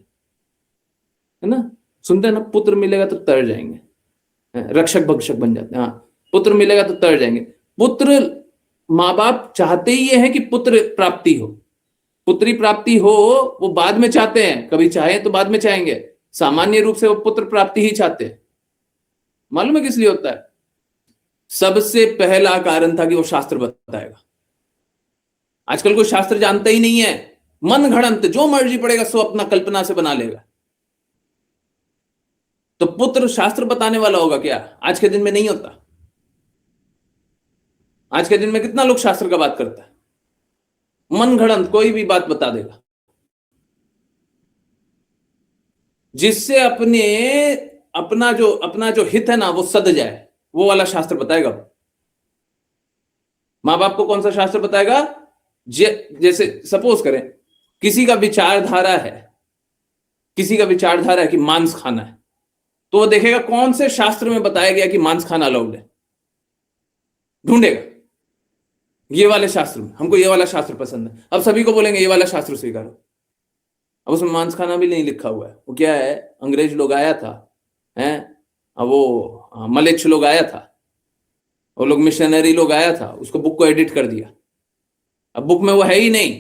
है ना? सुनते हैं ना, पुत्र मिलेगा तो तर जाएंगे, रक्षक भक्षक बन जाते हैं। हाँ, पुत्र मिलेगा तो तर जाएंगे। पुत्र, माँ बाप चाहते ही ये है कि पुत्र प्राप्ति हो, पुत्री प्राप्ति हो, वो बाद में चाहते हैं, कभी चाहे तो बाद में चाहेंगे, सामान्य रूप से वो पुत्र प्राप्ति ही चाहते हैं। मालूम है किस लिए होता है? सबसे पहला कारण था कि वो शास्त्र बताएगा। आजकल कोई शास्त्र जानता ही नहीं है, मन घड़ंत जो मर्जी पड़ेगा सो अपना कल्पना से बना लेगा। तो पुत्र शास्त्र बताने वाला होगा क्या? आज के दिन में नहीं होता। आज के दिन में कितना लोग शास्त्र का बात करता है, मन घड़ंत कोई भी बात बता देगा, जिससे अपना जो हित है ना वो सद जाए, वो वाला शास्त्र बताएगा। माँ बाप को कौन सा शास्त्र बताएगा? जैसे सपोज करें किसी का विचारधारा है कि मांस खाना है, तो वो देखेगा कौन से शास्त्र में बताया गया कि मांस खाना अलाउड है, ढूंढेगा ये वाले शास्त्र में, हमको ये वाला शास्त्र पसंद है। अब सभी को बोलेंगे ये वाला शास्त्र स्वीकारो, अब उसमें मांस खाना भी नहीं लिखा हुआ है। वो क्या है? अंग्रेज लोग आया था, हैं, अब वो मलेच्छ लोग आया था, वो लोग मिशनरी लोग आया था, उसको बुक को एडिट कर दिया। अब बुक में वो है ही नहीं,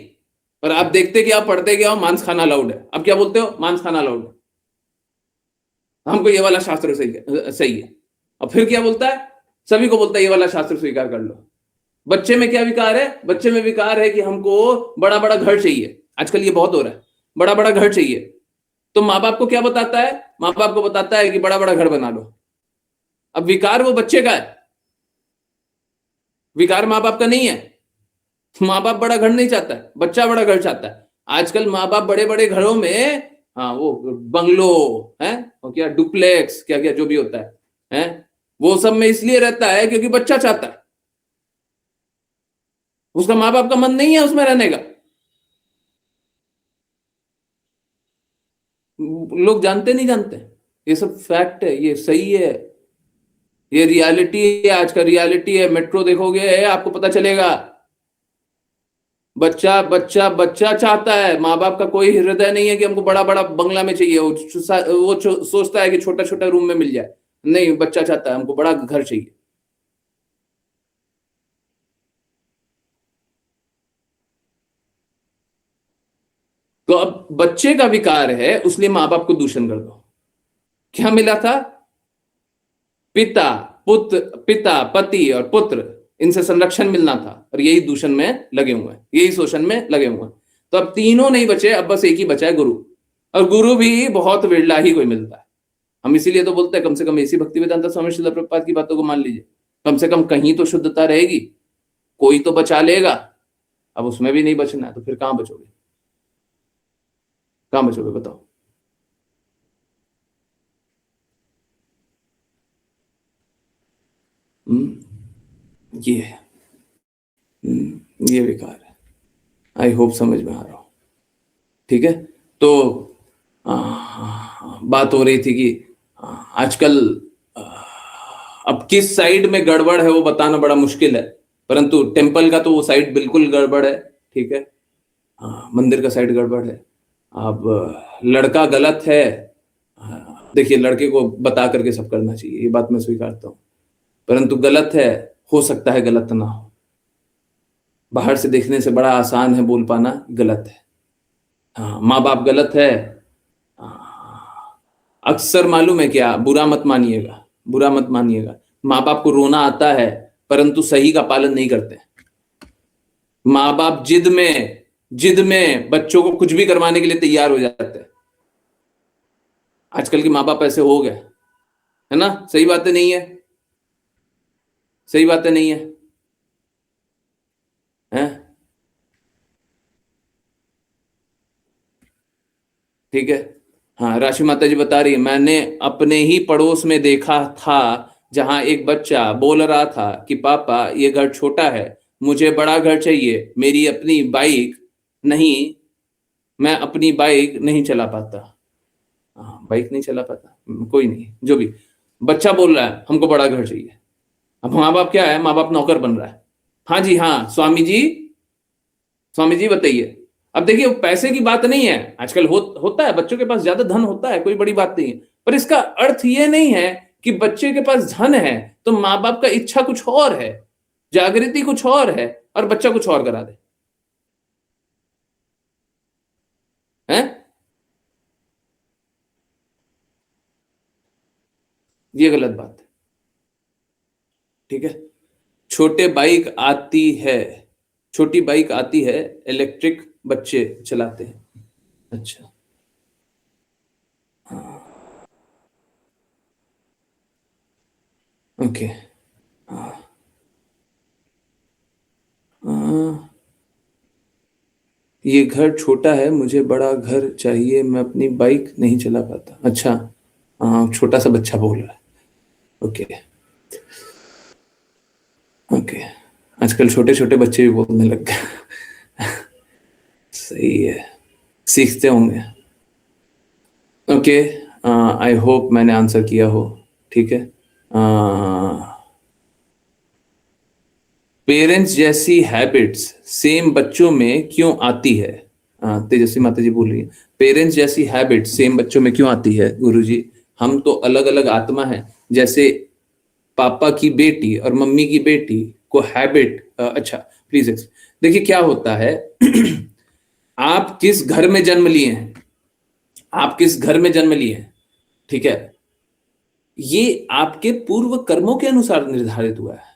पर आप देखते क्या, पढ़ते क्या हो, मांस खाना अलाउड है। अब क्या बोलते हो? मांस खाना अलाउड है, हमको ये वाला शास्त्र सही है। अब फिर क्या बोलता है? सभी को बोलता है ये वाला शास्त्र स्वीकार कर लो। बच्चे में क्या विकार है? बच्चे में विकार है कि हमको बड़ा बड़ा घर चाहिए। आजकल ये बहुत हो रहा है, बड़ा बड़ा घर चाहिए। तो माँ बाप को क्या बताता है? माँ बाप को बताता है कि बड़ा बड़ा घर बना लो। अब विकार वो बच्चे का है, विकार माँ बाप का नहीं है। माँ बाप बड़ा घर नहीं चाहता है, बच्चा बड़ा घर चाहता है। आजकल माँ बाप बड़े बड़े घरों में, हाँ, वो बंगलो है, और क्या डुप्लेक्स, क्या क्या जो भी होता है, वो सब में इसलिए रहता है क्योंकि बच्चा चाहता है, उसका माँ बाप का मन नहीं है उसमें रहने का। लोग जानते नहीं जानते, ये सब फैक्ट है, ये सही है, ये रियलिटी है, आज का रियलिटी है। मेट्रो देखोगे आपको पता चलेगा, बच्चा बच्चा बच्चा चाहता है, माँ बाप का कोई हृदय नहीं है कि हमको बड़ा बड़ा बंगला में चाहिए। वो सोचता है कि छोटा छोटा रूम में मिल जाए, नहीं, बच्चा चाहता है हमको बड़ा घर चाहिए। तो अब बच्चे का विकार है, उसलिए माँ बाप को दूषण कर दो। क्या मिला था? पिता पति और पुत्र, इनसे संरक्षण मिलना था, और यही दूषण में लगे हुए हैं, यही शोषण में लगे हुए हैं। तो अब तीनों नहीं बचे, अब बस एक ही बचा है, गुरु। और गुरु भी बहुत विरला ही कोई मिलता है। हम इसीलिए तो बोलते हैं कम से कम ऐसी भक्तिवेदांत स्वामी श्रील प्रभुपाद की बातों को मान लीजिए, कम से कम कहीं तो शुद्धता रहेगी, कोई तो बचा लेगा। अब उसमें भी नहीं बचना है तो फिर कहां बचोगे? कहां बचोगे बताओ? ये है, ये विकार है। आई होप समझ में आ रहा हो। ठीक है, तो बात हो रही थी कि आजकल अब किस साइड में गड़बड़ है वो बताना बड़ा मुश्किल है, परंतु टेम्पल का तो वो साइड बिल्कुल गड़बड़ है। ठीक है, मंदिर का साइड गड़बड़ है। अब लड़का गलत है, देखिए लड़के को बता करके सब करना चाहिए, ये बात मैं स्वीकारता हूँ, परंतु गलत है, हो सकता है गलत ना हो। बाहर से देखने से बड़ा आसान है बोल पाना गलत है। हाँ, माँ बाप गलत है, अक्सर मालूम है क्या, बुरा मत मानिएगा, बुरा मत मानिएगा, माँ बाप को रोना आता है परंतु सही का पालन नहीं करते। माँ बाप जिद में बच्चों को कुछ भी करवाने के लिए तैयार हो जाते हैं। आजकल के माँ बाप ऐसे हो गए, है ना? सही बातें नहीं है, सही बातें नहीं है, हैं? ठीक है, हाँ, राशि माता जी बता रही है, मैंने अपने ही पड़ोस में देखा था जहां एक बच्चा बोल रहा था कि पापा ये घर छोटा है, मुझे बड़ा घर चाहिए, मेरी अपनी बाइक नहीं, मैं अपनी बाइक नहीं चला पाता। हाँ, बाइक नहीं चला पाता, कोई नहीं, जो भी, बच्चा बोल रहा है हमको बड़ा घर चाहिए। अब माँ बाप क्या है, माँ बाप नौकर बन रहा है। हाँ जी, हाँ स्वामी जी, स्वामी जी बताइए। अब देखिए पैसे की बात नहीं है, आजकल होता है, बच्चों के पास ज्यादा धन होता है, कोई बड़ी बात नहीं है, पर इसका अर्थ ये नहीं है कि बच्चे के पास धन है तो माँ बाप का इच्छा कुछ और है, जागृति कुछ और है, और बच्चा कुछ और करा दे, हैं? ये गलत बात है। ठीक है, छोटे बाइक आती है, छोटी बाइक आती है, इलेक्ट्रिक बच्चे चलाते हैं। अच्छा, ओके। ये घर छोटा है, मुझे बड़ा घर चाहिए, मैं अपनी बाइक नहीं चला पाता। अच्छा, छोटा सा बच्चा बोल रहा है। Okay, okay. आजकल छोटे छोटे बच्चे भी बोलने लग गए। सही है, सीखते होंगे। ओके, आई होप मैंने आंसर किया हो। ठीक है, पेरेंट्स जैसी हैबिट्स सेम बच्चों में क्यों आती है? तेजस्वी माता जी बोल रही है, पेरेंट्स जैसी हैबिट सेम बच्चों में क्यों आती है? गुरुजी, हम तो अलग अलग आत्मा है। जैसे पापा की बेटी और मम्मी की बेटी को हैबिट, अच्छा प्लीज देखिए क्या होता है। आप किस घर में जन्म लिए हैं, आप किस घर में जन्म लिए हैं, ठीक है, ये आपके पूर्व कर्मों के अनुसार निर्धारित हुआ है,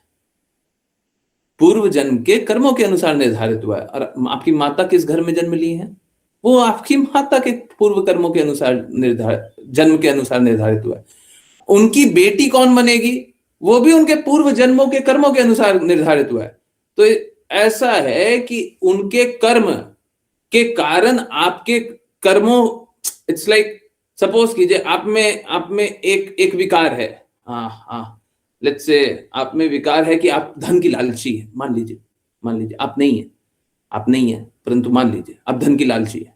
पूर्व जन्म के कर्मों के अनुसार निर्धारित हुआ है। और आपकी माता किस घर में जन्म ली है, वो आपकी माता के पूर्व कर्मों के अनुसार निर्धारित, जन्म के अनुसार निर्धारित हुआ है। उनकी बेटी कौन बनेगी, वो भी उनके पूर्व जन्मों के कर्मों के अनुसार निर्धारित हुआ है। तो ऐसा है कि उनके कर्म के कारण आपके कर्मों, इट्स लाइक सपोज कीजिए आप में एक एक विकार है। हाँ हाँ, लेट्स से आप में विकार है कि आप धन की लालची है, मान लीजिए, मान लीजिए आप नहीं है, आप नहीं है, परंतु मान लीजिए आप धन की लालची है,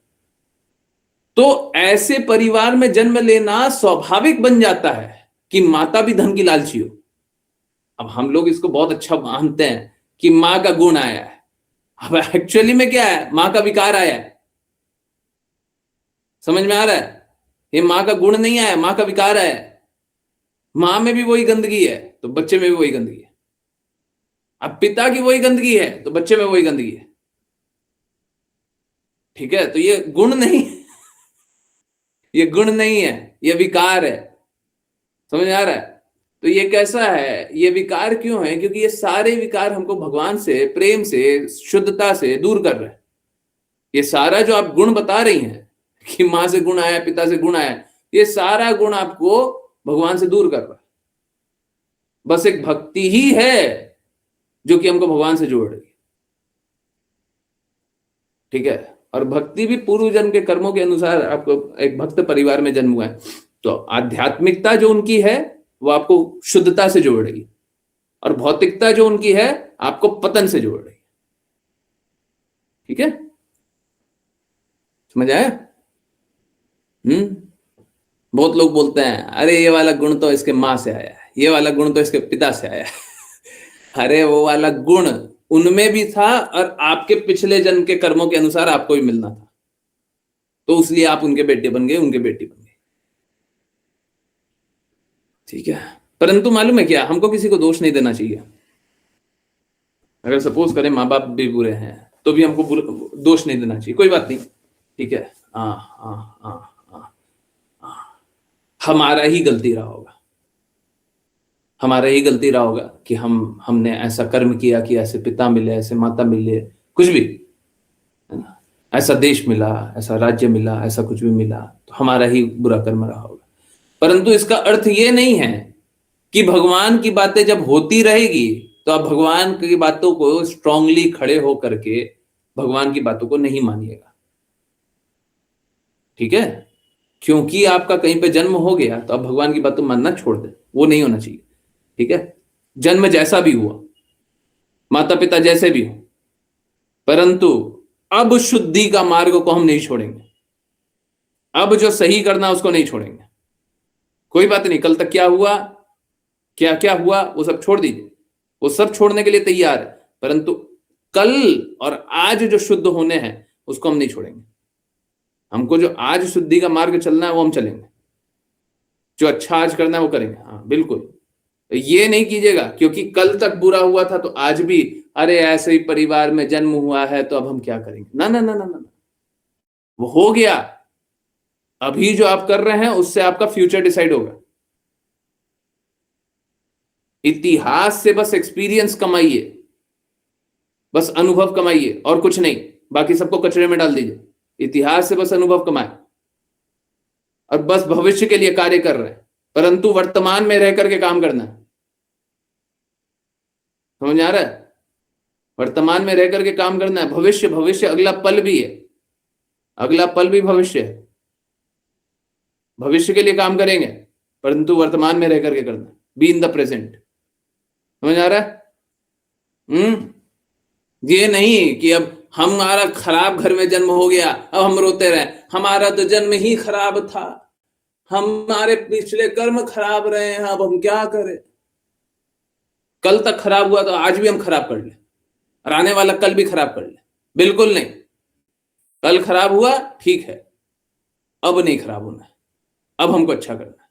तो ऐसे परिवार में जन्म लेना स्वाभाविक बन जाता है कि माता भी धन की लालची हो। अब हम लोग इसको बहुत अच्छा मानते हैं कि मां का गुण आया है, अब एक्चुअली में क्या है, मां का विकार आया है। समझ में आ रहा है? ये मां का गुण नहीं आया, मां का विकार आया है। मां में भी वही गंदगी है तो बच्चे में भी वही गंदगी है। अब पिता की वही गंदगी है तो बच्चे में वही गंदगी है। ठीक है, तो ये गुण नहीं, ये गुण नहीं है, ये विकार है। समझ में आ रहा है? तो ये कैसा है, ये विकार क्यों है? क्योंकि ये सारे विकार हमको भगवान से, प्रेम से, शुद्धता से दूर कर रहे हैं। ये सारा जो आप गुण बता रही हैं कि मां से गुण आया, पिता से गुण आया, ये सारा गुण आपको भगवान से दूर कर रहा है। बस एक भक्ति ही है जो कि हमको भगवान से जोड़ रही है। ठीक है, और भक्ति भी पूर्व जन्म के कर्मों के अनुसार आपको एक भक्त परिवार में जन्म हुआ है, तो आध्यात्मिकता जो उनकी है वो आपको शुद्धता से जोड़ रही है, और भौतिकता जो उनकी है आपको पतन से जोड़ रही है। ठीक है, समझ आया? बहुत लोग बोलते हैं अरे ये वाला गुण तो इसके माँ से आया है, ये वाला गुण तो इसके पिता से आया है। अरे वो वाला गुण उनमें भी था और आपके पिछले जन्म के कर्मों के अनुसार आपको भी मिलना था, तो इसलिए आप उनके बेटे बन गए, उनके बेटी बन गए। ठीक है, परंतु मालूम है क्या, हमको किसी को दोष नहीं देना चाहिए। अगर सपोज करें माँ बाप भी बुरे हैं तो भी हमको दोष नहीं देना चाहिए, कोई बात नहीं। ठीक है, हाँ हाँ हाँ हाँ, हमारा ही गलती रहा होगा, हमारा ही गलती रहा होगा कि हमने ऐसा कर्म किया कि ऐसे पिता मिले, ऐसे माता मिले, कुछ भी, है ना, ऐसा देश मिला, ऐसा राज्य मिला, ऐसा कुछ भी मिला, तो हमारा ही बुरा कर्म रहा होगा। परंतु इसका अर्थ ये नहीं है कि भगवान की बातें जब होती रहेगी तो आप भगवान की बातों को स्ट्रांगली खड़े हो करके भगवान की बातों को नहीं मानिएगा। ठीक है, क्योंकि आपका कहीं पे जन्म हो गया तो आप भगवान की बातों मानना छोड़ दें, वो नहीं होना चाहिए। ठीक है, जन्म जैसा भी हुआ, माता पिता जैसे भी हो, परंतु अब शुद्धि का मार्ग को हम नहीं छोड़ेंगे, अब जो सही करना उसको नहीं छोड़ेंगे। कोई बात नहीं, कल तक क्या हुआ, क्या क्या हुआ, वो सब छोड़ दीजिए, वो सब छोड़ने के लिए तैयार है, परंतु कल और आज जो शुद्ध होने हैं उसको हम नहीं छोड़ेंगे। हमको जो आज शुद्धि का मार्ग चलना है वो हम चलेंगे। जो अच्छा आज करना है वो करेंगे। हाँ बिल्कुल, ये नहीं कीजिएगा क्योंकि कल तक बुरा हुआ था तो आज भी अरे ऐसे ही परिवार में जन्म हुआ है तो अब हम क्या करेंगे। ना ना ना ना ना, वो हो गया। अभी जो आप कर रहे हैं उससे आपका फ्यूचर डिसाइड होगा। इतिहास से बस एक्सपीरियंस कमाइए, बस अनुभव कमाइए और कुछ नहीं, बाकी सबको कचरे में डाल दीजिए। इतिहास से बस अनुभव कमाए और बस भविष्य के लिए कार्य कर रहे हैं, परंतु वर्तमान में रह करके काम करना है। समझ आ रहा है? वर्तमान में रह करके काम करना है। भविष्य, भविष्य अगला पल भी है, अगला पल भी भविष्य है। भविष्य के लिए काम करेंगे परंतु वर्तमान में रह करके करना, बी इन द प्रेजेंट। समझ आ रहा है? ये नहीं कि अब हमारा खराब घर में जन्म हो गया अब हम रोते रहे, हमारा तो जन्म ही खराब था, हमारे पिछले कर्म खराब रहे हैं, अब हम क्या करें। कल तक खराब हुआ तो आज भी हम खराब कर ले और आने वाला कल भी खराब कर ले। बिल्कुल नहीं, कल खराब हुआ ठीक है, अब नहीं खराब होना है, अब हमको अच्छा करना है।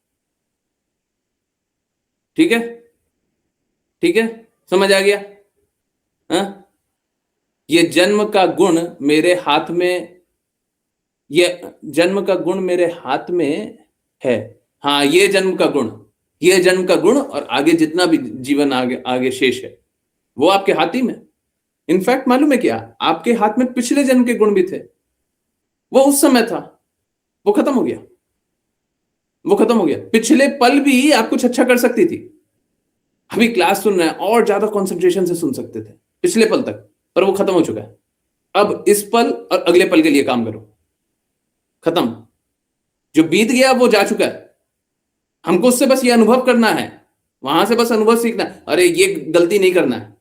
ठीक है? ठीक है, समझ आ गया? हाँ, ये जन्म का गुण मेरे हाथ में, ये जन्म का गुण मेरे हाथ में है। हाँ, ये जन्म का गुण, ये जन्म का गुण और आगे जितना भी जीवन आगे आगे शेष है वो आपके हाथ ही में। इनफैक्ट मालूम है क्या, आपके हाथ में पिछले जन्म के गुण भी थे, वो उस समय था, वो खत्म हो गया, वो खत्म हो गया। पिछले पल भी आप कुछ अच्छा कर सकती थी। अभी क्लास सुन रहे हैं और ज्यादा कंसंट्रेशन से सुन सकते थे पिछले पल तक, पर वो खत्म हो चुका है। अब इस पल और अगले पल के लिए काम करो। खत्म, जो बीत गया वो जा चुका है, हमको उससे बस ये अनुभव करना है, वहां से बस अनुभव सीखना है। अरे ये गलती नहीं करना है,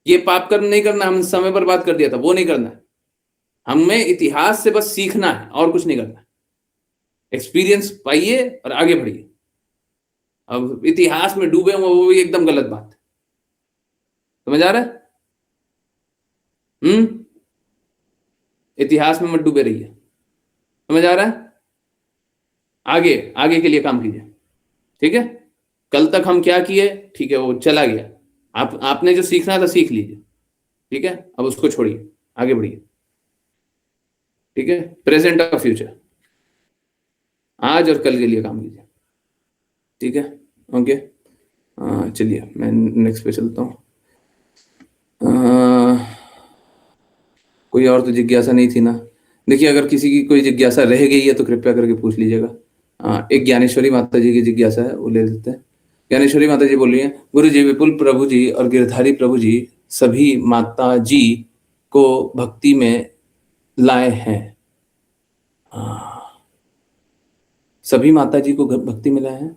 ये पाप कर्म नहीं करना, हम समय बर्बाद कर दिया था, वो नहीं करना है। हमें इतिहास से बस सीखना है और कुछ नहीं करना है। एक्सपीरियंस पाइए और आगे बढ़िए। अब इतिहास में डूबे हुए वो भी एकदम गलत बात है। समझ आ रहा है? इतिहास में मत डूबे रहिए। समझ आ रहा है? आगे आगे के लिए काम कीजिए। ठीक है, कल तक हम क्या किए, ठीक है वो चला गया, आपने जो सीखना था सीख लीजिए। ठीक है, अब उसको छोड़िए, आगे बढ़िए। ठीक है, प्रेजेंट और फ्यूचर, आज और कल के लिए काम कीजिए। ठीक है, ओके। चलिए मैं नेक्स्ट पे चलता हूँ। कोई और तो जिज्ञासा नहीं थी ना? देखिए, अगर किसी की कोई जिज्ञासा रह गई है तो कृपया करके पूछ लीजिएगा। एक ज्ञानेश्वरी माता जी की जिज्ञासा है, वो ले लेते हैं। ज्ञानेश्वरी माता जी बोल रही हैं, गुरु जी, विपुल प्रभु जी और गिरधारी प्रभु जी सभी माता जी को भक्ति में लाए हैं। सभी माता जी को भक्ति में लाए हैं,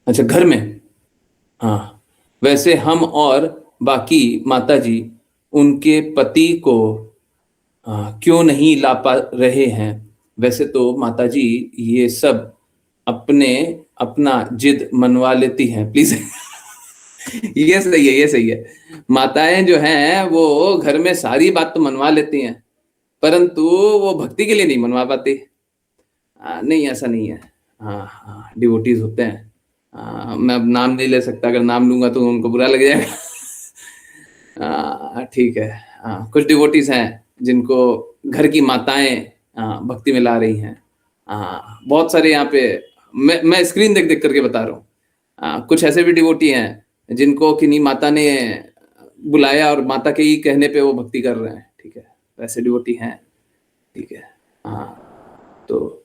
अच्छा घर में। हाँ, वैसे हम और बाकी माता जी उनके पति को क्यों नहीं ला पा रहे हैं? वैसे तो माता जी ये सब अपने अपना जिद मनवा लेती हैं, प्लीज। ये सही है, ये सही है। माताएं जो हैं वो घर में सारी बात तो मनवा लेती हैं, परंतु वो भक्ति के लिए नहीं मनवा पाती। नहीं, ऐसा नहीं है। हाँ हाँ, डिवोटीज होते हैं। मैं अब नाम नहीं ले सकता, अगर नाम लूंगा तो उनको बुरा लग जाएगा। ठीक है। कुछ डिवोटीज हैं जिनको घर की माताएं भक्ति में ला रही हैं। बहुत सारे यहाँ पे, मैं स्क्रीन देख देख करके बता रहा हूँ। कुछ ऐसे भी डिवोटी हैं जिनको किन्हीं माता ने बुलाया और माता के ही कहने पे वो भक्ति कर रहे हैं। ठीक है, वैसे डिवोटी हैं। ठीक है, तो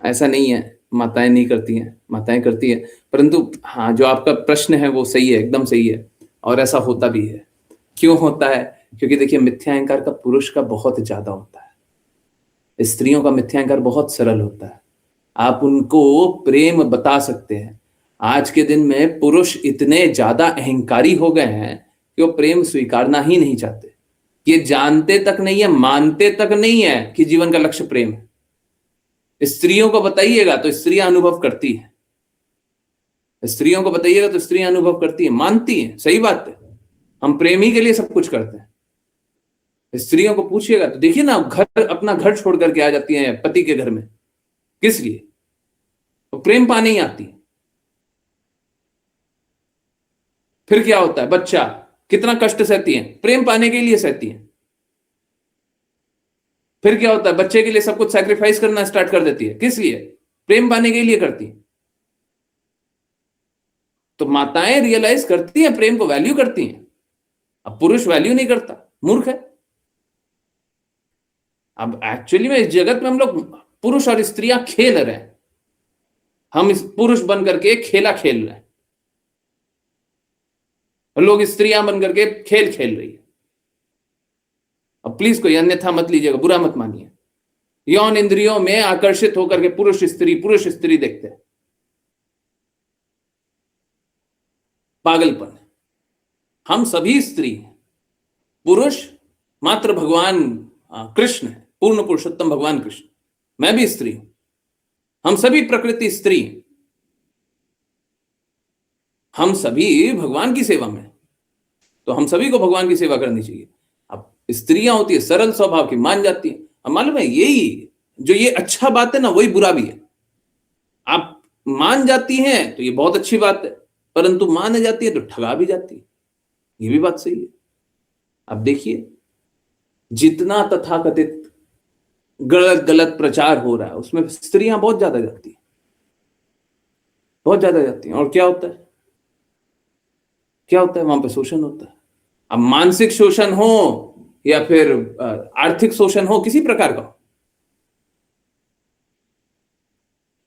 ऐसा नहीं है माताएं नहीं करती हैं, माताएं करती हैं, परंतु हाँ, जो आपका प्रश्न है वो सही है, एकदम सही है, और ऐसा होता भी है। क्यों होता है? क्योंकि देखिए, मिथ्या अहंकार का पुरुष का बहुत ज्यादा होता है, स्त्रियों का मिथ्या अहंकार बहुत सरल होता है। आप उनको प्रेम बता सकते हैं। आज के दिन में पुरुष इतने ज्यादा अहंकारी हो गए हैं कि वो प्रेम स्वीकारना ही नहीं चाहते। ये जानते तक नहीं है, मानते तक नहीं है कि जीवन का लक्ष्य प्रेम है। स्त्रियों को बताइएगा तो स्त्रियां अनुभव करती है, स्त्रियों को बताइएगा तो स्त्रियां अनुभव करती है, मानती है, सही बात है, हम प्रेम ही के लिए सब कुछ करते हैं। स्त्रियों को पूछिएगा तो देखिए ना, घर अपना घर छोड़ करके आ जाती हैं पति के घर में, किस लिए? तो प्रेम पाने ही आती है। फिर क्या होता है, बच्चा कितना कष्ट सहती है, प्रेम पाने के लिए सहती है। फिर क्या होता है, बच्चे के लिए सब कुछ सैक्रिफाइस करना स्टार्ट कर देती है, किस लिए, प्रेम पाने के लिए करती है। तो माताएं रियलाइज करती हैं, प्रेम को वैल्यू करती हैं। अब पुरुष वैल्यू नहीं करता, मूर्ख है। अब एक्चुअली में इस जगत में हम लोग पुरुष और स्त्रियां खेल रहे हैं, हम इस पुरुष बन करके खेला खेल रहे हैं, और लोग स्त्रियां बन करके खेल खेल रही है। अब प्लीज कोई अन्यथा मत लीजिएगा, बुरा मत मानिए। यौन इंद्रियों में आकर्षित होकर के पुरुष स्त्री देखते हैं, पागलपन। हम सभी स्त्री हैं, पुरुष मात्र भगवान कृष्ण है, पूर्ण पुरुषोत्तम भगवान कृष्ण। मैं भी स्त्री हूं, हम सभी प्रकृति स्त्री हैं, हम सभी भगवान की सेवा में, तो हम सभी को भगवान की सेवा करनी चाहिए। अब स्त्रियां होती है सरल स्वभाव की, मान जाती है। अब मालूम है, यही जो ये अच्छा बात है ना, वही बुरा भी है। आप मान जाती हैं तो ये बहुत अच्छी बात है, परंतु मान जाती है तो ठगा भी जाती है, ये भी बात सही है। अब देखिए, जितना तथाकथित गलत गलत प्रचार हो रहा है, उसमें स्त्रियां बहुत ज्यादा जाती है, बहुत ज्यादा जाती हैं। और क्या होता है, क्या होता है, वहां पे शोषण होता है। अब मानसिक शोषण हो या फिर आर्थिक शोषण हो, किसी प्रकार का हो,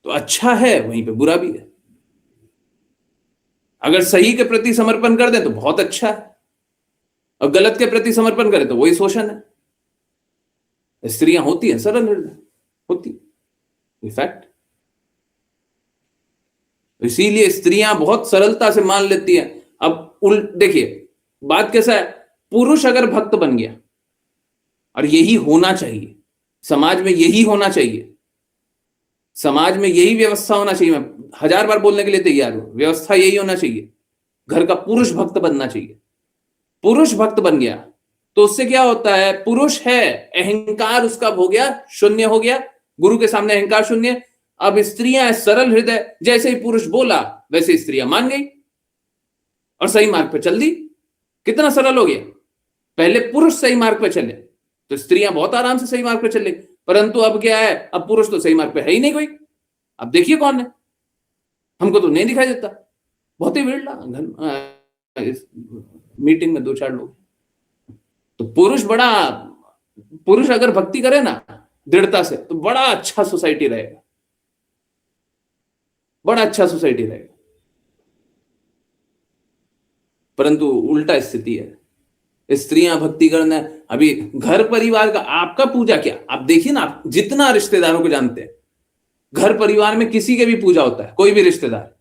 तो अच्छा है, वहीं पे बुरा भी है। अगर सही के प्रति समर्पण कर दें तो बहुत अच्छा है, और गलत के प्रति समर्पण करें तो वही शोषण है। स्त्रियां होती हैं सरल हृदय, होती फैक्ट। इसीलिए स्त्रियां बहुत सरलता से मान लेती हैं। अब देखिए बात कैसा है, पुरुष अगर भक्त बन गया, और यही होना चाहिए, समाज में यही होना चाहिए, समाज में यही व्यवस्था होना चाहिए। मैं 1000 बार बोलने के लिए तैयार हूं, व्यवस्था यही होना चाहिए। घर का पुरुष भक्त बनना चाहिए। पुरुष भक्त बन गया तो उससे क्या होता है, पुरुष है, अहंकार उसका हो गया, शून्य हो गया, गुरु के सामने अहंकार शून्य। अब स्त्रियां सरल हृदय, जैसे ही पुरुष बोला वैसे स्त्रियां मान गई और सही मार्ग पे चल दी। कितना सरल हो गया। पहले पुरुष सही मार्ग पे चले तो स्त्रियां बहुत आराम से सही मार्ग पे चले, परंतु अब क्या है, अब पुरुष तो सही मार्ग पे है ही नहीं कोई। अब देखिए कौन है, हमको तो नहीं दिखाई देता, बहुत ही भीड़ मीटिंग में 2-4 लोग। तो पुरुष अगर भक्ति करे ना दृढ़ता से, तो बड़ा अच्छा सोसाइटी रहेगा, बड़ा अच्छा सोसाइटी रहेगा। परंतु उल्टा स्थिति है, स्त्रियां भक्ति करना, अभी घर परिवार का आपका पूजा क्या, आप देखिए ना, आप जितना रिश्तेदारों को जानते हैं, घर परिवार में किसी के भी पूजा होता है, कोई भी रिश्तेदार,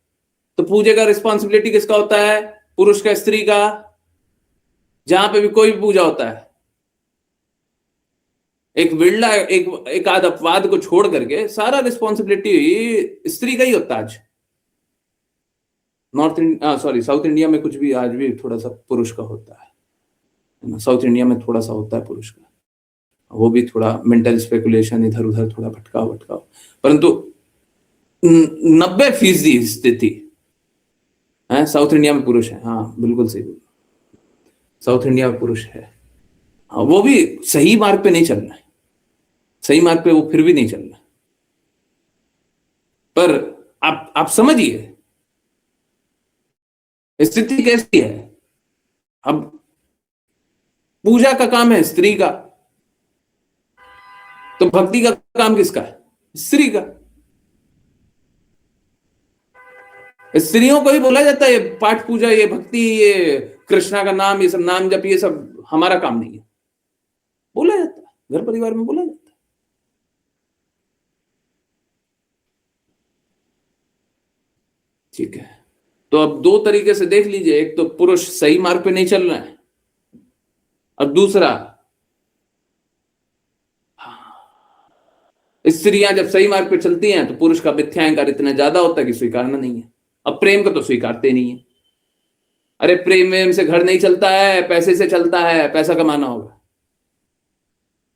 तो पूजे का रिस्पॉन्सिबिलिटी किसका होता है, पुरुष का, स्त्री का। जहां पे भी कोई भी पूजा होता है, एक विरला एक आध अपवाद को छोड़ करके सारा रिस्पॉन्सिबिलिटी स्त्री का ही होता है आज। साउथ इंडिया में कुछ भी आज भी थोड़ा सा पुरुष का होता है, साउथ इंडिया में थोड़ा सा होता है पुरुष का, वो भी थोड़ा मेंटल स्पेकुलेशन, इधर उधर थोड़ा भटकाव, परंतु 90% स्थिति है साउथ इंडिया में पुरुष है। हाँ बिल्कुल सही, साउथ इंडिया में पुरुष है। हाँ, वो भी सही मार्ग पे नहीं चल रहा है, सही मार्ग पे वो फिर भी नहीं चल रहा। पर आप समझिए स्थिति कैसी है। अब पूजा का काम है स्त्री का, तो भक्ति का काम किसका है, स्त्री का। स्त्रियों को ही बोला जाता है ये पाठ पूजा, ये भक्ति, ये कृष्णा का नाम, ये सब नाम जप, ये सब हमारा काम नहीं है, बोला जाता है घर परिवार में, बोला जाता है। ठीक है, तो अब 2 तरीके से देख लीजिए, एक तो पुरुष सही मार्ग पे नहीं चल रहा है, अब दूसरा स्त्रियां जब सही मार्ग पे चलती हैं तो पुरुष का मिथ्याहंकार इतना ज्यादा होता है कि स्वीकारना नहीं है। अब प्रेम को तो स्वीकारते नहीं है, अरे प्रेम से घर नहीं चलता है, पैसे से चलता है, पैसा कमाना होगा।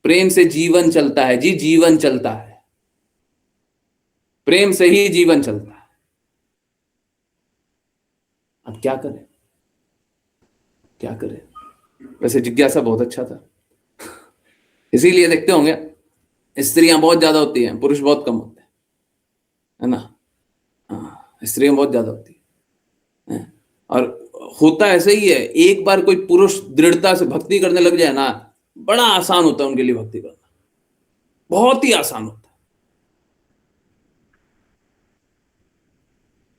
प्रेम से जीवन चलता है जी, जीवन चलता है। प्रेम से ही जीवन चलता है। अब क्या करें, क्या करें? वैसे जिज्ञासा बहुत अच्छा था, इसीलिए देखते होंगे स्त्रियां बहुत ज्यादा होती हैं, पुरुष बहुत कम होते हैं, है ना? हाँ, स्त्रियां बहुत ज्यादा होती हैं। और होता ऐसा ही है, एक बार कोई पुरुष दृढ़ता से भक्ति करने लग जाए ना, बड़ा आसान होता है उनके लिए भक्ति करना, बहुत ही आसान होता है।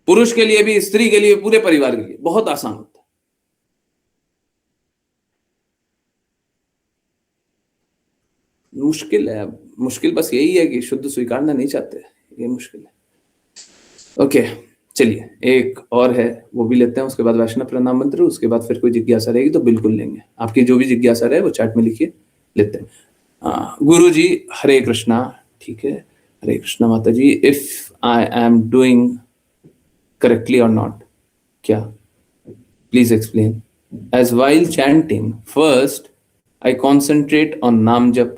पुरुष के लिए भी, स्त्री के लिए, पूरे परिवार के लिए बहुत आसान होता है। मुश्किल है, मुश्किल बस यही है कि शुद्ध स्वीकारना नहीं चाहते, ये मुश्किल है। ओके, चलिए एक और है, वो भी लेते हैं, उसके बाद वैष्णव प्रणाम मंत्र, उसके बाद फिर कोई जिज्ञासा रहेगी तो बिल्कुल लेंगे। आपकी जो भी जिज्ञासा रहे वो चैट में लिखिए, लेते हैं। गुरु जी हरे कृष्णा। ठीक है, हरे कृष्णा माता जी। If I am doing correctly और नॉट, क्या? Please explain. As while chanting, first I concentrate on Nam Jap,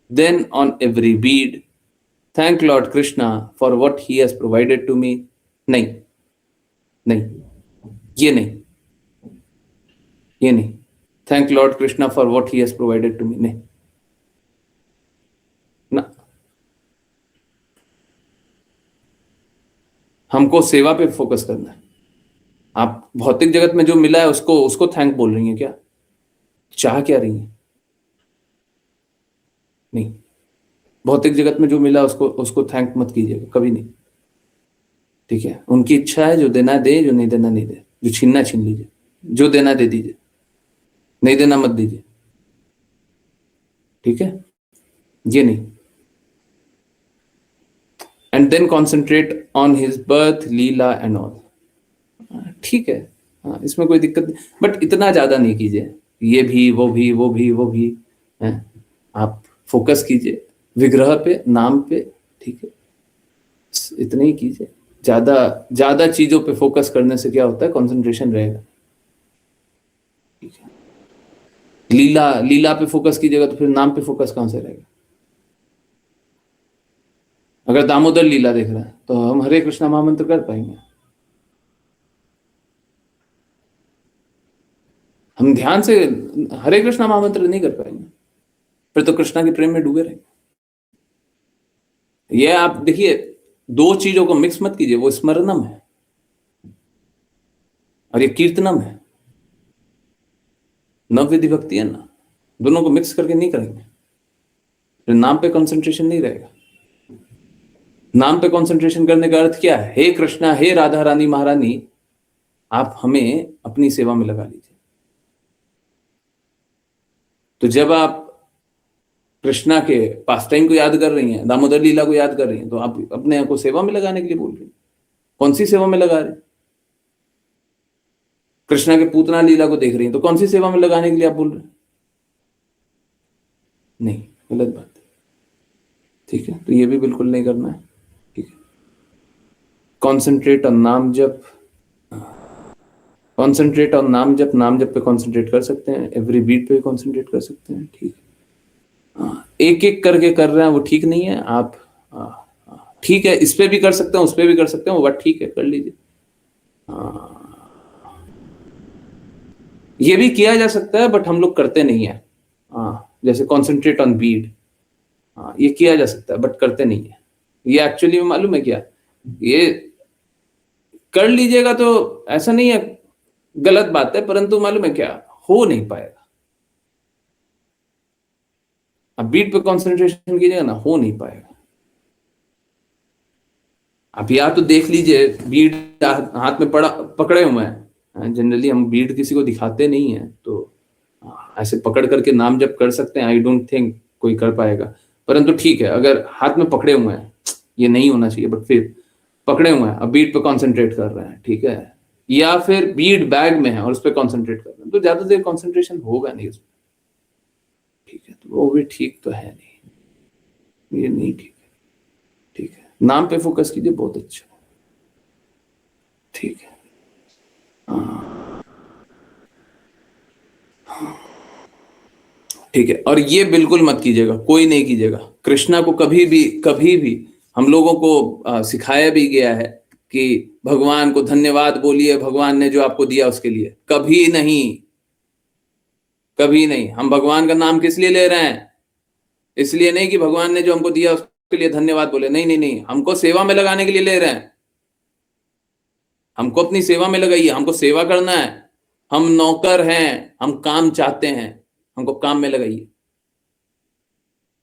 then on every bead. Thank Lord Krishna for what he has provided to me. नहीं, नहीं, ये नहीं, ये नहीं। Thank Lord Krishna for what he has provided to me. नहीं, ना। हमको सेवा पे फोकस करना है। आप भौतिक जगत में जो मिला है उसको उसको थैंक बोल रही हैं क्या? चाह क्या रही हैं? नहीं, भौतिक जगत में जो मिला उसको उसको थैंक मत कीजिएगा, कभी नहीं। ठीक है, उनकी इच्छा है, जो देना दे, जो नहीं देना नहीं दे, जो छीनना छीन लीजिए, जो देना दे दीजिए, नहीं देना मत दीजिए। ठीक है, ये नहीं। And then concentrate on his birth, leela and all. ठीक है, हाँ, इसमें कोई दिक्कत नहीं, बट इतना ज्यादा नहीं कीजिए, ये भी वो भी वो भी वो भी है। आप फोकस कीजिए विग्रह पे, नाम पे। ठीक है, इतने ही कीजिए। ज्यादा ज्यादा चीजों पे फोकस करने से क्या होता है, कंसंट्रेशन रहेगा। ठीक है, लीला लीला पे फोकस कीजिएगा तो फिर नाम पे फोकस कहां से रहेगा? अगर दामोदर लीला देख रहा है तो हम हरे कृष्णा महामंत्र कर पाएंगे? हम ध्यान से हरे कृष्णा महामंत्र नहीं कर पाएंगे, फिर तो कृष्णा के प्रेम में डूबे रहेंगे। ये आप देखिए, दो चीजों को मिक्स मत कीजिए, वो स्मरणम है और ये कीर्तनम है, नव्य विभक्ति है ना, दोनों को मिक्स करके नहीं करेंगे, फिर नाम पे कंसंट्रेशन नहीं रहेगा। नाम पे कंसंट्रेशन करने का अर्थ क्या है? हे कृष्णा, हे राधा रानी महारानी, आप हमें अपनी सेवा में लगा लीजिए। तो जब आप कृष्णा के पास टाइम को याद कर रही हैं, दामोदर लीला को याद कर रही हैं, तो आप अपने आप को सेवा में लगाने के लिए बोल रही हैं। कौन सी सेवा में लगा रहे हैं? कृष्णा के पूतना लीला को देख रही हैं, तो कौन सी सेवा में लगाने के लिए आप बोल रहे हैं? नहीं, गलत बात है। ठीक है, तो ये भी बिल्कुल नहीं करना है। ठीक है, कॉन्सेंट्रेट ऑन नाम जप, कॉन्सेंट्रेट ऑन नाम जप, नाम जप पे कॉन्सेंट्रेट कर सकते हैं, एवरी बीट पे कॉन्सेंट्रेट कर सकते हैं। ठीक है, एक एक करके कर रहे हैं वो ठीक नहीं है। आप ठीक है, इस पे भी कर सकते हैं, उस पे भी कर सकते हैं, वो बात ठीक है, कर लीजिए। ये भी किया जा सकता है, बट हम लोग करते नहीं है। जैसे कॉन्सेंट्रेट ऑन बीड, ये किया जा सकता है बट करते नहीं है। ये एक्चुअली में मालूम है क्या, ये कर लीजिएगा तो ऐसा नहीं है गलत बात है, परंतु मालूम है क्या, हो नहीं पाएगा। अब बीट पे कंसंट्रेशन कीजिएगा ना, हो नहीं पाएगा। आप या तो देख लीजिए, बीट हाथ में पकड़े हुए हैं, जनरली हम बीट किसी को दिखाते नहीं है, तो ऐसे पकड़ करके नाम जप कर सकते हैं। आई डोंट थिंक कोई कर पाएगा, परंतु ठीक है, अगर हाथ में पकड़े हुए हैं, ये नहीं होना चाहिए, बट फिर पकड़े हुए हैं, अब बीट पे कंसंट्रेट कर रहे हैं, ठीक है, या फिर बीट बैग में है और उस पर कंसंट्रेट कर रहे हैं, तो ज्यादा देर कंसंट्रेशन होगा नहीं उसमें। ठीक है, तो वो भी ठीक तो है नहीं, ये नहीं ठीक है। ठीक है, नाम पे फोकस कीजिए, बहुत अच्छा। ठीक है, ठीक है, और ये बिल्कुल मत कीजिएगा, कोई नहीं कीजिएगा। कृष्णा को कभी भी हम लोगों को सिखाया भी गया है कि भगवान को धन्यवाद बोलिए, भगवान ने जो आपको दिया उसके लिए। कभी नहीं, कभी नहीं। हम भगवान का नाम किस लिए ले रहे हैं? इसलिए नहीं कि भगवान ने जो हमको दिया उसके लिए धन्यवाद बोले, नहीं नहीं नहीं, हमको सेवा में लगाने के लिए ले रहे हैं। हमको अपनी सेवा में लगाइए, हमको सेवा करना है। हम नौकर हैं, हम काम चाहते हैं, हमको काम में लगाइए,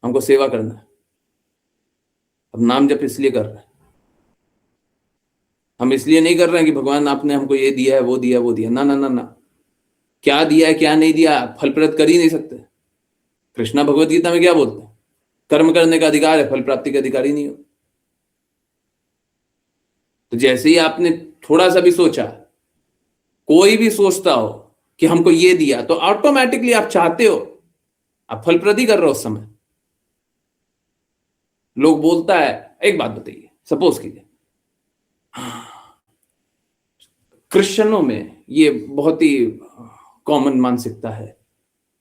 हमको सेवा करना है। अब नाम जप इसलिए कर रहे हैं, हम इसलिए नहीं कर रहे हैं कि भगवान आपने हमको ये दिया है, वो दिया, वो दिया। ना ना ना ना, क्या दिया है क्या नहीं दिया फलप्रद कर ही नहीं सकते। कृष्णा भगवत गीता में क्या बोलते हैं? कर्म करने का अधिकार है, फल प्राप्ति का अधिकार ही नहीं हो। तो जैसे ही आपने थोड़ा सा भी सोचा, कोई भी सोचता हो कि हमको ये दिया, तो ऑटोमेटिकली आप चाहते हो, आप फलप्रद ही कर रहे हो उस समय। लोग बोलता है, एक बात बताइए, सपोज कीजिए क्रिश्चियनों में ये बहुत ही कॉमन मानसिकता है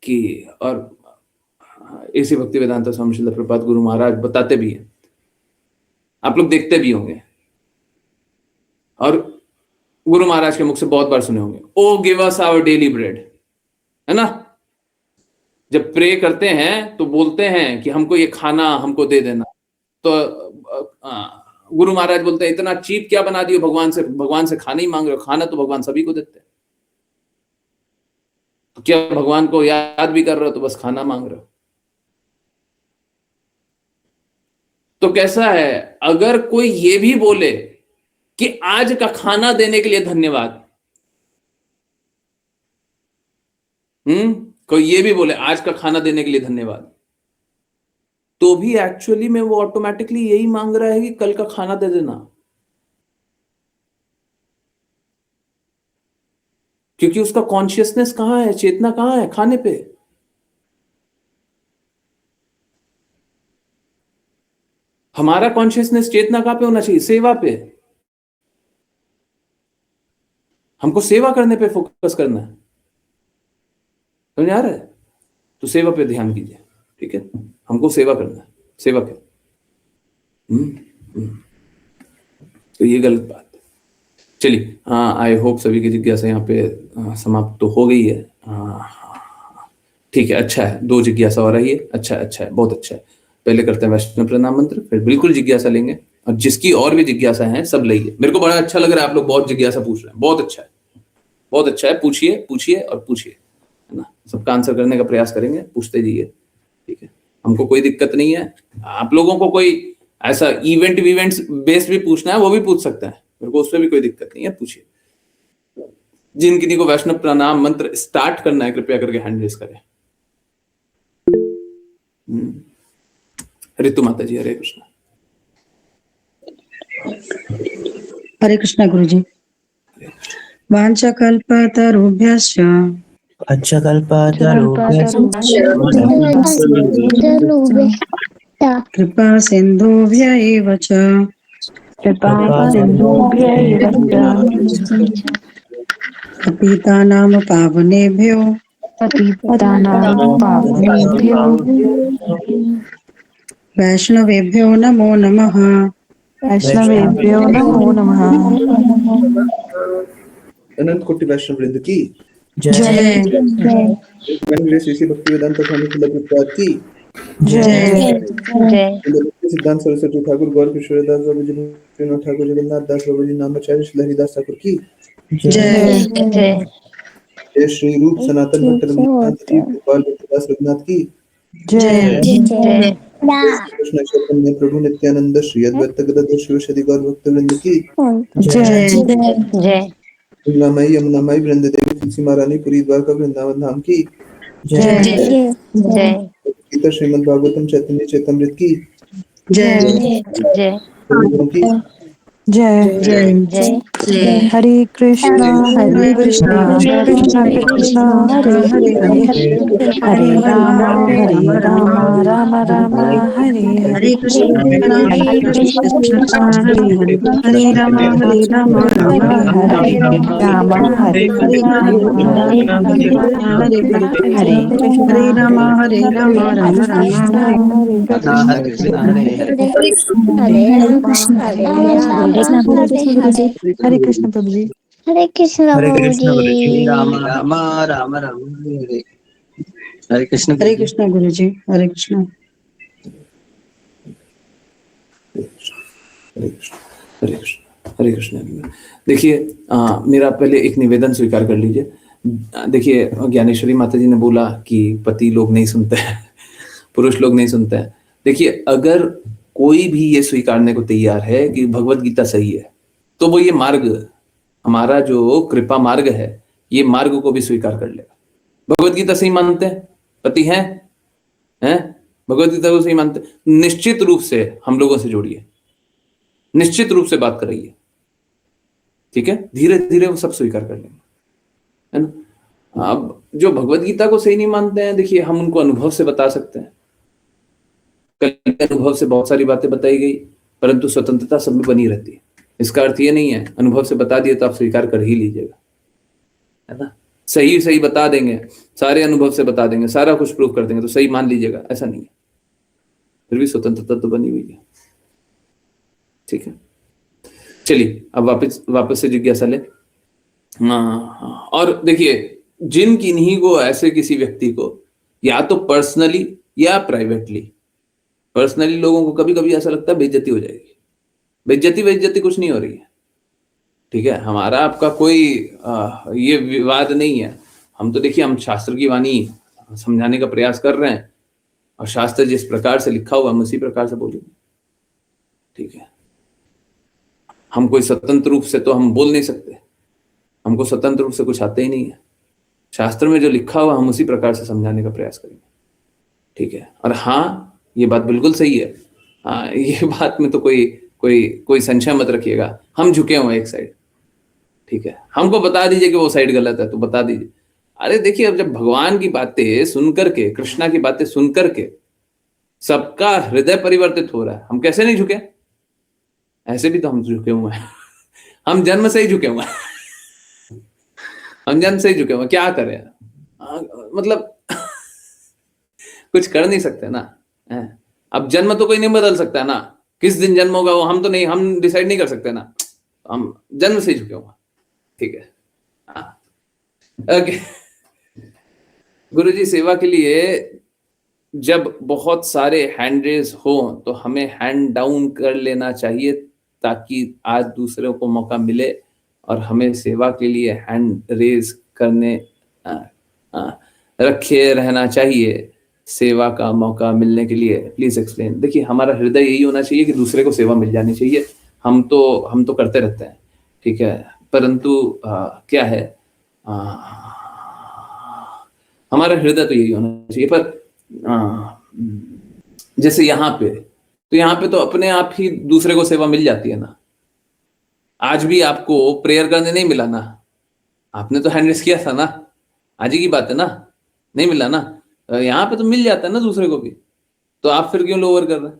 कि, और इसी भक्ति वेदांत स्वामी श्रील प्रभुपाद गुरु महाराज बताते भी हैं, आप लोग देखते भी होंगे और गुरु महाराज के मुख से बहुत बार सुने होंगे, O give us our daily bread, है ना। जब प्रे करते हैं तो बोलते हैं कि हमको ये खाना हमको दे देना, तो गुरु महाराज बोलते हैं इतना चीप क्या बना दियो, भगवान से खाना ही मांग रहे हो, खाना तो भगवान सभी को देते हैं, तो क्या भगवान को याद भी कर रहे हो तो बस खाना मांग रहे हो। तो कैसा है, अगर कोई ये भी बोले कि आज का खाना देने के लिए धन्यवाद, कोई ये भी बोले आज का खाना देने के लिए धन्यवाद, तो भी एक्चुअली में वो ऑटोमेटिकली यही मांग रहा है कि कल का खाना दे देना, क्योंकि उसका कॉन्शियसनेस कहां है, चेतना कहां है? खाने पे। हमारा कॉन्शियसनेस, चेतना कहां पे होना चाहिए? सेवा पे। हमको सेवा करने पे फोकस करना है, समझ आ रहा है? तो सेवा पे ध्यान कीजिए, ठीक है। हमको सेवा करना है, सेवा कर। तो ये गलत बात है। चलिए, हाँ, आई होप सभी की जिज्ञासा यहाँ पे समाप्त तो हो गई है। ठीक है, अच्छा है, 2 जिज्ञासा और आई है, अच्छा है, बहुत अच्छा है। पहले करते हैं वैष्णव प्रणाम मंत्र, फिर बिल्कुल जिज्ञासा लेंगे, और जिसकी और भी जिज्ञासा है सब लाइए। मेरे को बड़ा अच्छा लग रहा है, आप लोग बहुत जिज्ञासा पूछ रहे हैं, बहुत अच्छा है, बहुत अच्छा है। पूछिए पूछिए और पूछिए, है ना। सबका आंसर करने का प्रयास करेंगे, पूछते जाइए, ठीक है। हमको कोई दिक्कत नहीं है। आप लोगों को कोई ऐसा इवेंट्स बेस्ड भी पूछना है वो भी पूछ सकता है, मेरे को उसमें भी कोई दिक्कत नहीं है, पूछिए। जिन किन्हीं को वैष्णव प्रणाम मंत्र स्टार्ट करना है कृपया करके हैंड रेज करें। ऋतु माता जी, हरे कृष्णा। हरे कृष्णा गुरुजी। वाञ्छाकल्पतरुभ्यश्च कृपा सिन्धुभ्य एव च पतितानां पावनेभ्यो वैष्णवेभ्यो नमो नमः। अनंत कोटि वैष्णव वृंद की जय। श्री भक्ति वेदांत स्वामी श्रील प्रभुपाद की जय। सिद्धांत सरस्वती ठाकुर गौर किशोरदास बाबू जी ठाकुर जगन्नाथ दास बाबू जी नामाचार्य श्री हरिदास ठाकुर की जय। जय श्री रूप सनातन भट्ट रघुनाथ जी गोपाल भक्तदास रघुनाथ की जय। कृष्ण चैतन्य प्रभु नित्यानंद श्री अद्वैत गदाधर शिवसदि गौर भक्त वृंद की जय। गंगामयी यमुनामयी वृंद देवी तुलसी महारानी पुरी द्वारका वृंदावन धाम की जय। गीता श्रीमद् भागवतम चैतन्य चैतमृत की जय। की जय। हरे कृष्णा कृष्णा कृष्णा हरे हरे हरे राम राम राम हरे हरे हरे कृष्णा हरे राम हरे राम हरे हरे कृष्णा हरे कृष्णा हरे कृष्णा हरे हरे कृष्ण प्रभु जी। हरे कृष्ण हरे प्रभु कृष्ण गुरु जी। जी। राम राम राम राम हरे हरे कृष्ण हरे कृष्ण गुरु जी। हरे कृष्ण। हरे कृष्ण हरे कृष्ण हरे कृष्ण। देखिए मेरा पहले एक निवेदन स्वीकार कर लीजिए। देखिए ज्ञानेश्वरी माता जी ने बोला कि पति लोग नहीं सुनते हैं, पुरुष लोग नहीं सुनते हैं। देखिए अगर कोई भी ये स्वीकारने को तैयार है कि भगवत गीता सही है, तो वो ये मार्ग, हमारा जो कृपा मार्ग है, ये मार्ग को भी स्वीकार कर लेगा। भगवत गीता सही मानते हैं, पति हैं भगवत गीता को सही मानते हैं, निश्चित रूप से हम लोगों से जोड़िए, निश्चित रूप से बात कराइए, ठीक है। धीरे धीरे वो सब स्वीकार कर लेंगे, है ना। अब जो भगवत गीता को सही नहीं मानते हैं, देखिए हम उनको अनुभव से बता सकते हैं। कल के अनुभव से बहुत सारी बातें बताई गई, परंतु स्वतंत्रता सब में बनी रहती है। इसका अर्थ ये नहीं है अनुभव से बता दिए तो आप स्वीकार कर ही लीजिएगा, है ना। सही सही बता देंगे, सारे अनुभव से बता देंगे, सारा कुछ प्रूव कर देंगे तो सही मान लीजिएगा, ऐसा नहीं है। फिर भी स्वतंत्रता तो बनी हुई है, ठीक है। चलिए अब वापस से जिज्ञासा ले। और देखिए जिन किन्हीं को, ऐसे किसी व्यक्ति को या तो पर्सनली या प्राइवेटली, पर्सनली लोगों को कभी कभी ऐसा लगता है बेइज्जती हो जाएगी। बेइज्जती कुछ नहीं हो रही है, ठीक है। हमारा आपका कोई ये विवाद नहीं है। हम तो देखिए हम शास्त्र की वाणी समझाने का प्रयास कर रहे हैं, और शास्त्र जिस प्रकार से लिखा हुआ हम उसी प्रकार से बोलेंगे, ठीक है। हम कोई स्वतंत्र रूप से तो हम बोल नहीं सकते, हमको स्वतंत्र रूप से कुछ आता ही नहीं है। शास्त्र में जो लिखा हुआ हम उसी प्रकार से समझाने का प्रयास करेंगे, ठीक है। और हाँ ये बात बिल्कुल सही है, हाँ ये बात में तो कोई संशय मत रखिएगा। हम झुके हुए एक साइड, ठीक है। हमको बता दीजिए कि वो साइड गलत है तो बता दीजिए। अरे देखिए अब जब भगवान की बातें सुनकर के, कृष्णा की बातें सुनकर के सबका हृदय परिवर्तित हो रहा है, हम कैसे नहीं झुके। ऐसे भी तो हम झुके हुए हैं हम जन्म से ही झुके हुए हैं हम जन्म से ही झुके हुए हैं, क्या करें। मतलब कुछ कर नहीं सकते ना। अब जन्म तो कोई नहीं बदल सकता ना, किस दिन जन्म होगा वो हम तो नहीं, हम डिसाइड नहीं कर सकते ना। हम जन्म से ही झुके हुए, ठीक है। ओके गुरुजी, सेवा के लिए जब बहुत सारे हैंड रेज हो तो हमें हैंड डाउन कर लेना चाहिए, ताकि आज दूसरों को मौका मिले और हमें सेवा के लिए हैंड रेज करने रखे रहना चाहिए सेवा का मौका मिलने के लिए। Please explain. देखिए हमारा हृदय यही होना चाहिए कि दूसरे को सेवा मिल जानी चाहिए। हम तो करते रहते हैं, ठीक है। परंतु क्या है, हमारा हृदय तो यही होना चाहिए। पर जैसे यहाँ पे तो अपने आप ही दूसरे को सेवा मिल जाती है ना। आज भी आपको प्रेयर करने नहीं मिला ना, आपने तो हैंड रेस किया था ना, आज ही की बात है ना, नहीं मिला ना। यहाँ पे तो मिल जाता है ना दूसरे को भी, तो आप फिर क्यों लोअर कर रहे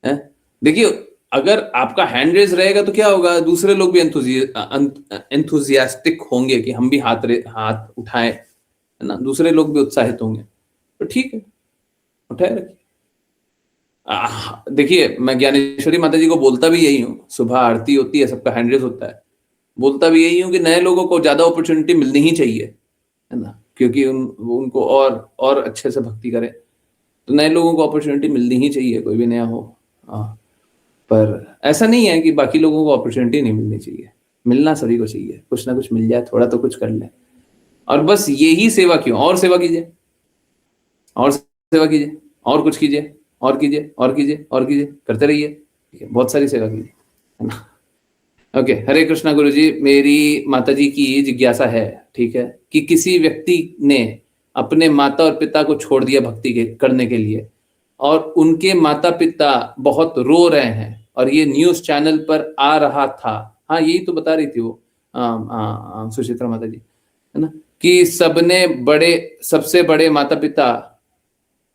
हैं। देखिए अगर आपका हैंड रेस रहेगा तो क्या होगा, दूसरे लोग भी एंथुजियास्टिक होंगे कि हम भी हाथ उठाएं, है ना। दूसरे लोग भी उत्साहित होंगे, तो ठीक है उठाए रखिए। देखिए मैं ज्ञानेश्वरी माता जी को बोलता भी यही हूँ, सुबह आरती होती है, सबका हैंड रेस होता है, बोलता भी यही हूँ कि नए लोगों को ज्यादा अपॉर्चुनिटी मिलनी ही चाहिए, है ना। क्योंकि उनको और अच्छे से भक्ति करें, तो नए लोगों को अपॉर्चुनिटी मिलनी ही चाहिए, कोई भी नया हो। पर ऐसा नहीं है कि बाकी लोगों को अपॉर्चुनिटी नहीं मिलनी चाहिए, मिलना सभी को चाहिए, कुछ ना कुछ मिल जाए, थोड़ा तो कुछ कर ले। और बस यही सेवा क्यों, और सेवा कीजिए, और सेवा कीजिए, और कुछ कीजिए, और कीजिए, और कीजिए, और कीजिए, करते रहिए, ठीक है। बहुत सारी सेवा कीजिए, है ना। ओके हरे कृष्णा गुरु जी। मेरी माता जी की जिज्ञासा है, ठीक है, कि किसी व्यक्ति ने अपने माता और पिता को छोड़ दिया भक्ति करने के लिए, और उनके माता पिता बहुत रो रहे हैं और ये न्यूज़ चैनल पर आ रहा था, हाँ यही तो बता रही थी वो सुचित्रा माता जी, है ना, कि सबसे बड़े माता पिता,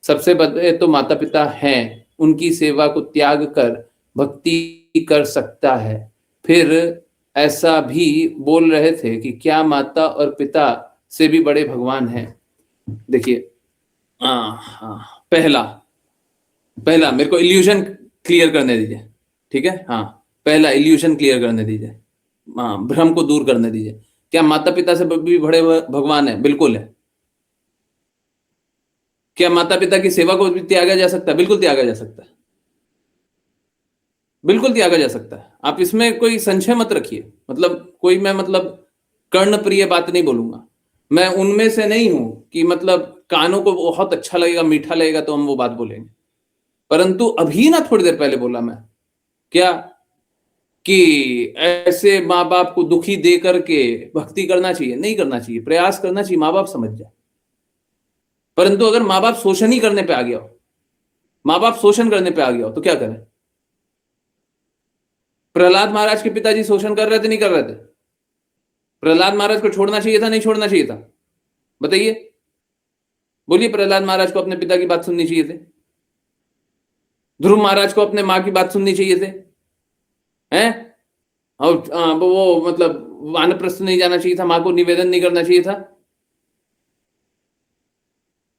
सबसे बड़े तो माता पिता हैं, उनकी सेवा को त्याग कर भक्ति कर सकता है। फिर ऐसा भी बोल रहे थे कि क्या माता और पिता से भी बड़े भगवान हैं। देखिए पहला पहला मेरे को इल्यूजन क्लियर करने दीजिए, ठीक है। हाँ, पहला इल्यूजन क्लियर करने दीजिए, भ्रम को दूर करने दीजिए। क्या माता पिता से भी बड़े भगवान है? बिल्कुल है। क्या माता पिता की सेवा को भी त्यागा जा सकता है? बिल्कुल त्यागा जा सकता है, बिल्कुल त्यागा जा सकता है। आप इसमें कोई संशय मत रखिए। मतलब कर्ण प्रिय बात नहीं बोलूंगा मैं, उनमें से नहीं हूं कि मतलब कानों को बहुत अच्छा लगेगा, मीठा लगेगा तो हम वो बात बोलेंगे। परंतु अभी ना थोड़ी देर पहले बोला मैं क्या कि ऐसे माँ बाप को दुखी दे करके भक्ति करना चाहिए? नहीं करना चाहिए, प्रयास करना चाहिए, माँ बाप समझ जाए। परंतु अगर माँ बाप शोषण ही करने पे आ गया हो, माँ बाप शोषण करने पे आ गया हो तो क्या करें? प्रहलाद महाराज के पिताजी शोषण कर रहे थे, नहीं कर रहे थे? प्रहलाद महाराज को छोड़ना चाहिए था, नहीं छोड़ना चाहिए था? बताइए, बोलिए। प्रहलाद महाराज को अपने पिता की बात सुननी चाहिए थी। ध्रुव महाराज को अपने माँ की बात सुननी चाहिए थे, हैं? और वो मतलब वानप्रस्थ नहीं जाना चाहिए था, माँ को निवेदन नहीं करना चाहिए था,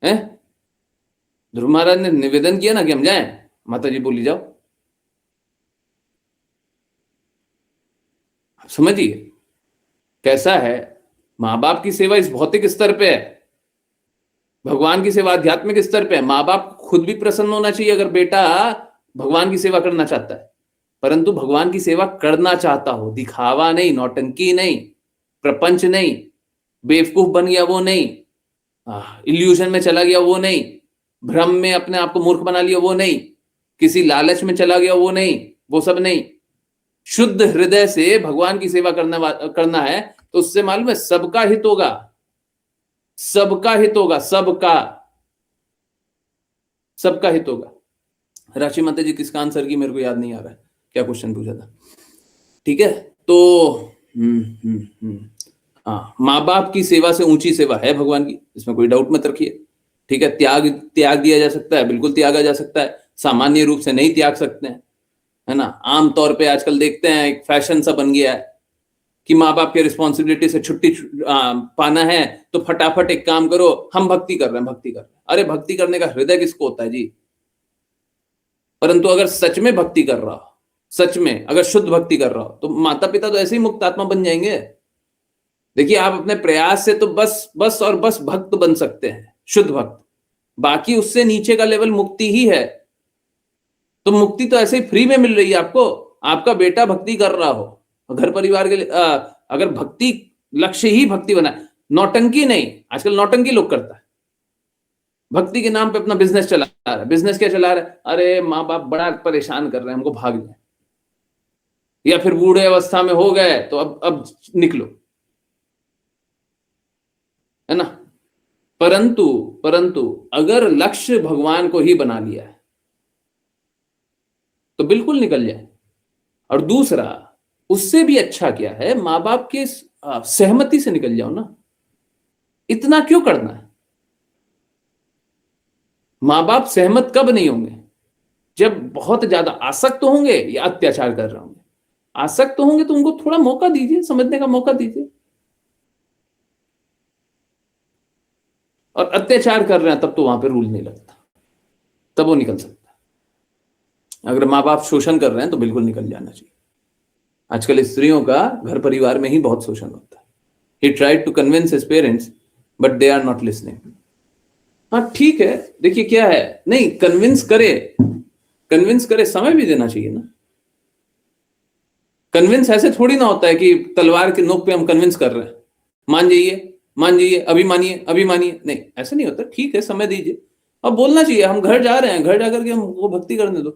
हैं? ध्रुव महाराज ने निवेदन किया ना कि हम जाएं, माता जी बोली जाओ। समझिए कैसा है। माँ बाप की सेवा इस भौतिक स्तर पे है, भगवान की सेवा आध्यात्मिक स्तर पे है। माँ बाप खुद भी प्रसन्न होना चाहिए अगर बेटा भगवान की सेवा करना चाहता है, परंतु भगवान की सेवा करना चाहता हो, दिखावा नहीं, नौटंकी नहीं, प्रपंच नहीं, बेवकूफ बन गया वो नहीं, इल्यूजन में चला गया वो नहीं, भ्रम में अपने आप को मूर्ख बना लिया वो नहीं, किसी लालच में चला गया वो नहीं, वो सब नहीं। शुद्ध हृदय से भगवान की सेवा करना है तो उससे मालूम है सबका हित होगा, सबका हित होगा, सबका हित होगा। राशि माता जी किसका आंसर की मेरे को याद नहीं आ रहा है, क्या क्वेश्चन पूछा था? ठीक है, तो हाँ, माँ बाप की सेवा से ऊंची सेवा है भगवान की, इसमें कोई डाउट मत रखिए। ठीक है, त्याग दिया जा सकता है, बिल्कुल त्यागा जा सकता है, सामान्य रूप से नहीं त्याग सकते हैं, है ना। आमतौर पे आजकल देखते हैं एक फैशन सा बन गया है कि माँ बाप की रिस्पॉन्सिबिलिटी से छुट्टी पाना है तो फटाफट एक काम करो, हम भक्ति कर रहे हैं, भक्ति कर रहे हैं। अरे भक्ति करने का हृदय किसको होता है जी? परंतु अगर सच में भक्ति कर रहा हो, सच में अगर शुद्ध भक्ति कर रहा हो, तो माता पिता तो ऐसे ही मुक्त आत्मा बन जाएंगे। देखिए, आप अपने प्रयास से तो बस और बस भक्त बन सकते हैं, शुद्ध भक्त। बाकी उससे नीचे का लेवल मुक्ति ही है। तो मुक्ति तो ऐसे ही फ्री में मिल रही है आपको। आपका बेटा भक्ति कर रहा हो, घर परिवार के लिए अगर भक्ति लक्ष्य ही भक्ति बना, नौटंकी नहीं। आजकल नौटंकी लोग करता है, भक्ति के नाम पे अपना बिजनेस चला रहा है। बिजनेस क्या चला रहा है? अरे माँ बाप बड़ा परेशान कर रहे हैं, हमको भाग जाए, या फिर बूढ़े अवस्था में हो गए तो अब निकलो, है ना। परंतु अगर लक्ष्य भगवान को ही बना लिया है तो बिल्कुल निकल जाए। और दूसरा, उससे भी अच्छा क्या है, माँ बाप के सहमति से निकल जाओ ना। इतना क्यों करना है? माँ बाप सहमत कब नहीं होंगे? जब बहुत ज्यादा आसक्त होंगे या अत्याचार कर रहे होंगे। आसक्त होंगे तो उनको थोड़ा मौका दीजिए, समझने का मौका दीजिए। और अत्याचार कर रहे हैं तब तो वहां पे रूल नहीं लगता, तब वो निकल सकता है। अगर माँ बाप शोषण कर रहे हैं तो बिल्कुल निकल जाना चाहिए। आजकल स्त्रियों का घर परिवार में ही बहुत शोषण होता है। He tried to convince his parents, but they are not listening. हाँ ठीक है, देखिए क्या है, नहीं कन्विंस करे, समय भी देना चाहिए ना। कन्विंस ऐसे थोड़ी ना होता है कि तलवार के नोक पे हम कन्विंस कर रहे हैं, मान जाइए, अभी मानिए, नहीं ऐसे नहीं होता। ठीक है, समय दीजिए। और बोलना चाहिए हम घर जा रहे हैं, घर जाकर के हमको भक्ति करने दो।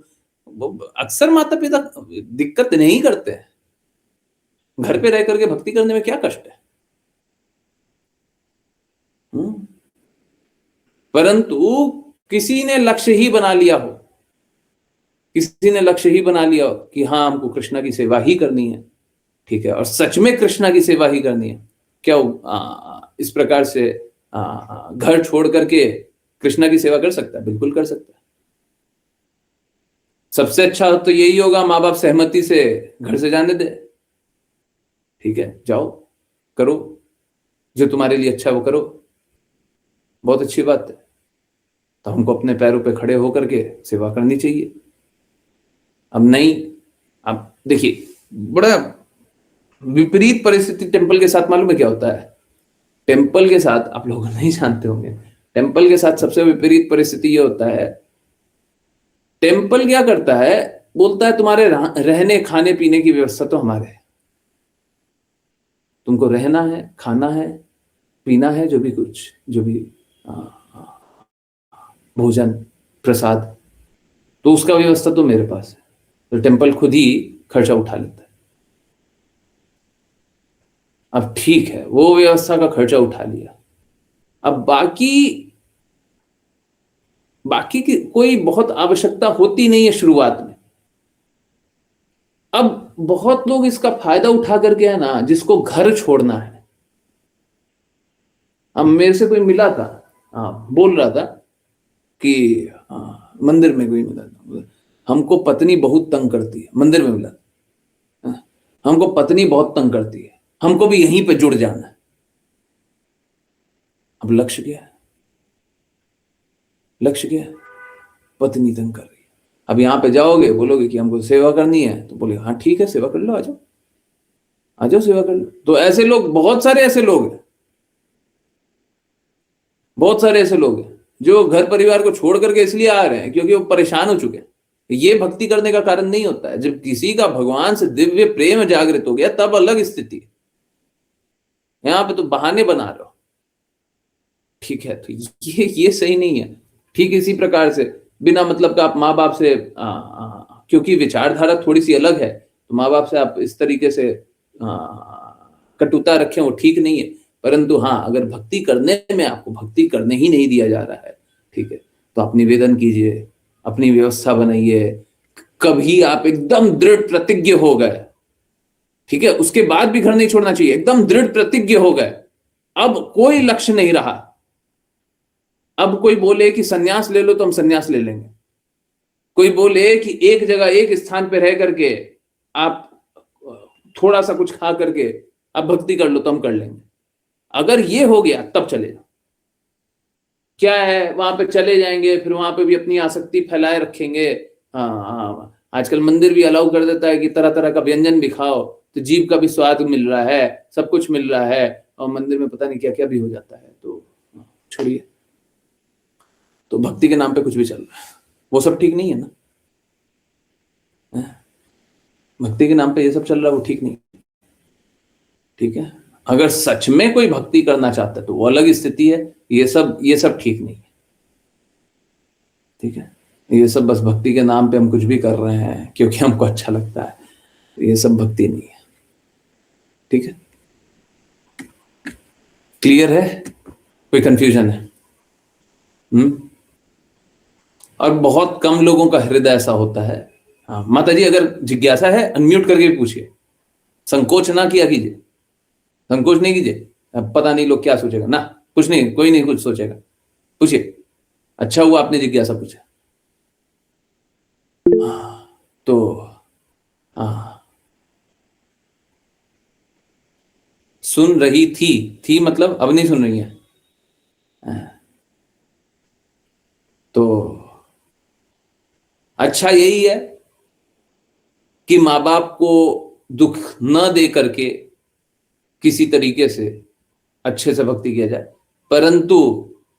अक्सर माता पिता दिक्कत नहीं करते हैं, घर पे रह करके भक्ति करने में क्या कष्ट है। परंतु किसी ने लक्ष्य ही बना लिया हो, कि हाँ हमको कृष्णा की सेवा ही करनी है, ठीक है, और सच में कृष्णा की सेवा ही करनी है, क्या इस प्रकार से घर छोड़ करके कृष्णा की सेवा कर सकता है? बिल्कुल कर सकता है। सबसे अच्छा तो यही होगा, माँ बाप सहमति से घर से जाने दे, ठीक है, जाओ करो जो तुम्हारे लिए अच्छा वो करो, बहुत अच्छी बात है। तो हमको अपने पैरों पे खड़े होकर के सेवा करनी चाहिए। अब नहीं, अब देखिए बड़ा विपरीत परिस्थिति टेम्पल के साथ मालूम है क्या होता है? टेम्पल के साथ आप लोग नहीं जानते होंगे, टेम्पल के साथ सबसे विपरीत परिस्थिति ये होता है, टेम्पल क्या करता है, बोलता है तुम्हारे रहने खाने पीने की व्यवस्था तो हमारे है, तुमको रहना है, खाना है, पीना है, जो भी कुछ, जो भी भोजन प्रसाद, तो उसका व्यवस्था तो मेरे पास है। तो टेम्पल खुद ही खर्चा उठा लेता है। अब ठीक है, वो व्यवस्था का खर्चा उठा लिया, अब बाकी की कोई बहुत आवश्यकता होती नहीं है शुरुआत में। अब बहुत लोग इसका फायदा उठा करके, है ना, जिसको घर छोड़ना है। अब मेरे से कोई मिला था, बोल रहा था कि मंदिर में कोई मिला था, हमको पत्नी बहुत तंग करती है, मंदिर में मिला, हमको पत्नी बहुत तंग करती है, हमको भी यहीं पे जुड़ जाना है। अब लक्ष्य क्या है? लक्ष्य क्या है? पत्नी तंग कर रही है। अब यहां पे जाओगे, बोलोगे कि हमको सेवा करनी है, तो बोले हाँ ठीक है, सेवा कर लो, आ जाओ, आ जाओ सेवा कर लो। तो ऐसे लोग, बहुत सारे ऐसे लोग हैं, बहुत सारे ऐसे लोग हैं जो घर परिवार को छोड़ करके इसलिए आ रहे हैं क्योंकि वो परेशान हो चुके हैं। ये भक्ति करने का कारण नहीं होता है। जब किसी का भगवान से दिव्य प्रेम जागृत हो गया, तब अलग स्थिति है। यहां पे तो बहाने बना रहे हो, ठीक है, तो ये सही नहीं है। ठीक इसी प्रकार से बिना मतलब का आप माँ बाप से क्योंकि विचारधारा थोड़ी सी अलग है, तो माँ बाप से आप इस तरीके से कटुता रखें, वो ठीक नहीं है। परंतु हाँ, अगर भक्ति करने में आपको भक्ति करने ही नहीं दिया जा रहा है, ठीक है, तो आप निवेदन कीजिए, अपनी व्यवस्था बनाइए। कभी आप एकदम दृढ़ प्रतिज्ञ हो गए, ठीक है, उसके बाद भी घर नहीं छोड़ना चाहिए। एकदम दृढ़ प्रतिज्ञ हो गए, अब कोई लक्ष्य नहीं रहा, अब कोई बोले कि सन्यास ले लो तो हम सन्यास ले लेंगे, कोई बोले कि एक जगह एक स्थान पे रह करके आप थोड़ा सा कुछ खा करके आप भक्ति कर लो तो हम कर लेंगे। अगर ये हो गया तब चले जाओ। क्या है, वहां पे चले जाएंगे, फिर वहां पे भी अपनी आसक्ति फैलाए रखेंगे। हाँ, आजकल मंदिर भी अलाउ कर देता है कि तरह तरह का व्यंजन भी खाओ, तो जीभ का भी स्वाद मिल रहा है, सब कुछ मिल रहा है, और मंदिर में पता नहीं क्या क्या भी हो जाता है। तो छोड़िए, तो भक्ति के नाम पे कुछ भी चल रहा है, वो सब ठीक नहीं है ना। भक्ति के नाम पे ये सब चल रहा है, वो ठीक नहीं, ठीक है। अगर सच में कोई भक्ति करना चाहता है तो वो अलग स्थिति है, ये सब ठीक नहीं है, ठीक है। ये सब बस भक्ति के नाम पे हम कुछ भी कर रहे हैं क्योंकि हमको अच्छा लगता है, तो ये सब भक्ति नहीं है, ठीक है। क्लियर है? कोई कंफ्यूजन है? और बहुत कम लोगों का हृदय ऐसा होता है। हाँ माता जी, अगर जिज्ञासा है अनम्यूट करके पूछिए, संकोच ना किया कीजिए, संकोच नहीं कीजिए। अब पता नहीं लोग क्या सोचेगा ना, कुछ नहीं, कोई नहीं कुछ सोचेगा, पूछिए। अच्छा हुआ आपने जिज्ञासा पूछा। तो सुन रही थी मतलब अब नहीं सुन रही है। तो अच्छा यही है कि माँ बाप को दुख न दे करके किसी तरीके से अच्छे से भक्ति किया जाए। परंतु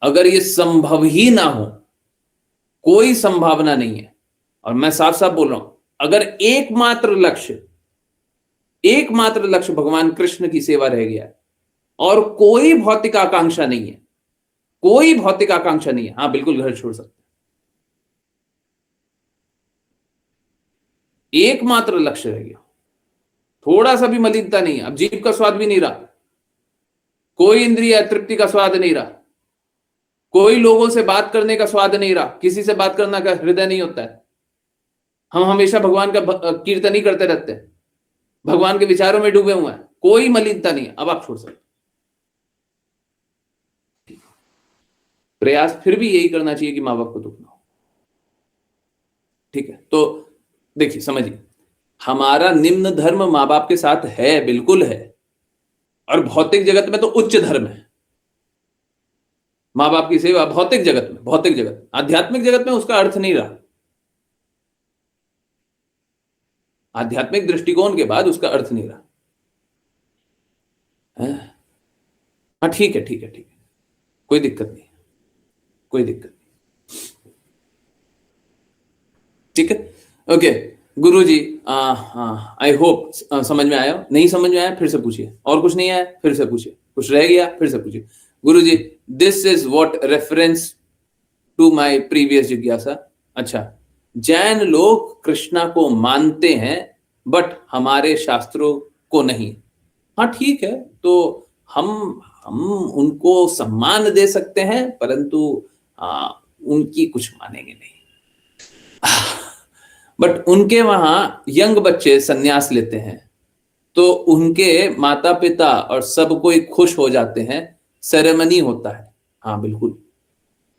अगर ये संभव ही ना हो, कोई संभावना नहीं है, और मैं साफ साफ बोल रहा हूं, अगर एकमात्र लक्ष्य भगवान कृष्ण की सेवा रह गया है और कोई भौतिक आकांक्षा नहीं है, कोई भौतिक आकांक्षा नहीं है, हाँ बिल्कुल घर छोड़ सकते, एकमात्र लक्ष्य रह गया, थोड़ा सा भी मलिनता नहीं है, अब जीभ का स्वाद भी नहीं रहा, कोई इंद्रिय तृप्ति का स्वाद नहीं रहा, कोई लोगों से बात करने का स्वाद नहीं रहा, किसी से बात करना का हृदय नहीं होता है, हम हमेशा भगवान का कीर्तन ही करते रहते हैं, भगवान के विचारों में डूबे हुए हैं, कोई मलिनता नहीं है, अब आप छोड़ सकते। प्रयास फिर भी यही करना चाहिए कि माँ बाप को दुख ना हो। ठीक है, तो देखिए समझिए, हमारा निम्न धर्म माँ बाप के साथ है, बिल्कुल है, और भौतिक जगत में तो उच्च धर्म है माँ बाप की सेवा। भौतिक जगत में, भौतिक जगत, आध्यात्मिक जगत में उसका अर्थ नहीं रहा। आध्यात्मिक दृष्टिकोण के बाद उसका अर्थ नहीं रहा। हाँ ठीक है, ठीक है, ठीक है, कोई दिक्कत नहीं, कोई दिक्कत नहीं। ठीक है, okay Guru ji, I hope समझ में आया। नहीं समझ में आया फिर से पूछिए, और कुछ नहीं आया फिर से पूछिए, कुछ रह गया फिर से पूछिए। Guru ji, this is what reference to my previous जिज्ञासा। अच्छा, जैन लोग कृष्णा को मानते हैं बट हमारे शास्त्रों को नहीं। हाँ ठीक है, तो हम उनको सम्मान दे सकते हैं, परंतु उनकी कुछ मानेंगे नहीं। बट उनके वहां यंग बच्चे सन्यास लेते हैं तो उनके माता पिता और सब कोई खुश हो जाते हैं, सेरेमनी होता है। हाँ बिल्कुल।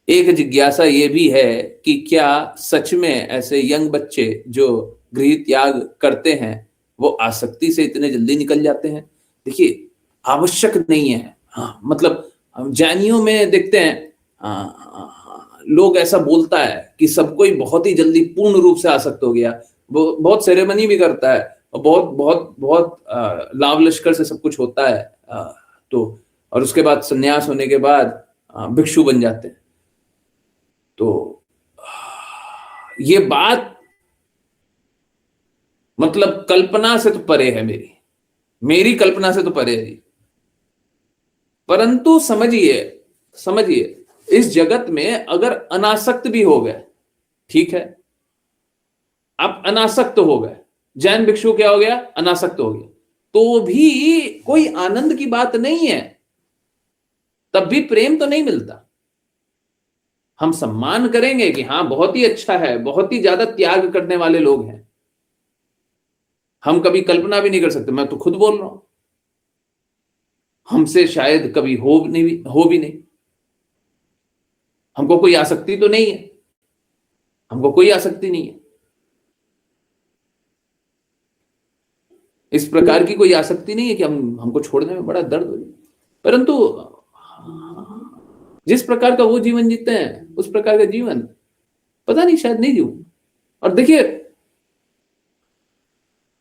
एक जिज्ञासा ये भी है कि क्या सच में ऐसे यंग बच्चे जो गृह त्याग करते हैं वो आसक्ति से इतने जल्दी निकल जाते हैं? देखिए, आवश्यक नहीं है। हाँ मतलब हम जैनियों में देखते हैं, लोग ऐसा बोलता है कि सब कोई बहुत ही जल्दी पूर्ण रूप से आसक्त हो गया, वो बहुत सेरेमनी भी करता है और बहुत बहुत बहुत लाव लश्कर से सब कुछ होता है, तो और उसके बाद सन्यास होने के बाद भिक्षु बन जाते हैं। तो ये बात मतलब कल्पना से तो परे है, मेरी कल्पना से तो परे है। परंतु समझिए, समझिए, इस जगत में अगर अनासक्त भी हो गए, ठीक है, आप अनासक्त हो गए, जैन भिक्षु क्या हो गया, अनासक्त हो गया, तो भी कोई आनंद की बात नहीं है, तब भी प्रेम तो नहीं मिलता। हम सम्मान करेंगे कि हाँ बहुत ही अच्छा है, बहुत ही ज्यादा त्याग करने वाले लोग हैं, हम कभी कल्पना भी नहीं कर सकते, मैं तो खुद बोल रहा हूं, हमसे शायद कभी हो भी नहीं, हमको कोई आसक्ति तो नहीं है, हमको कोई आसक्ति नहीं है, इस प्रकार की कोई आसक्ति नहीं है कि हमको छोड़ने में बड़ा दर्द हो जाए। परंतु जिस प्रकार का वो जीवन जीते हैं उस प्रकार का जीवन पता नहीं, शायद नहीं जीऊं। और देखिए,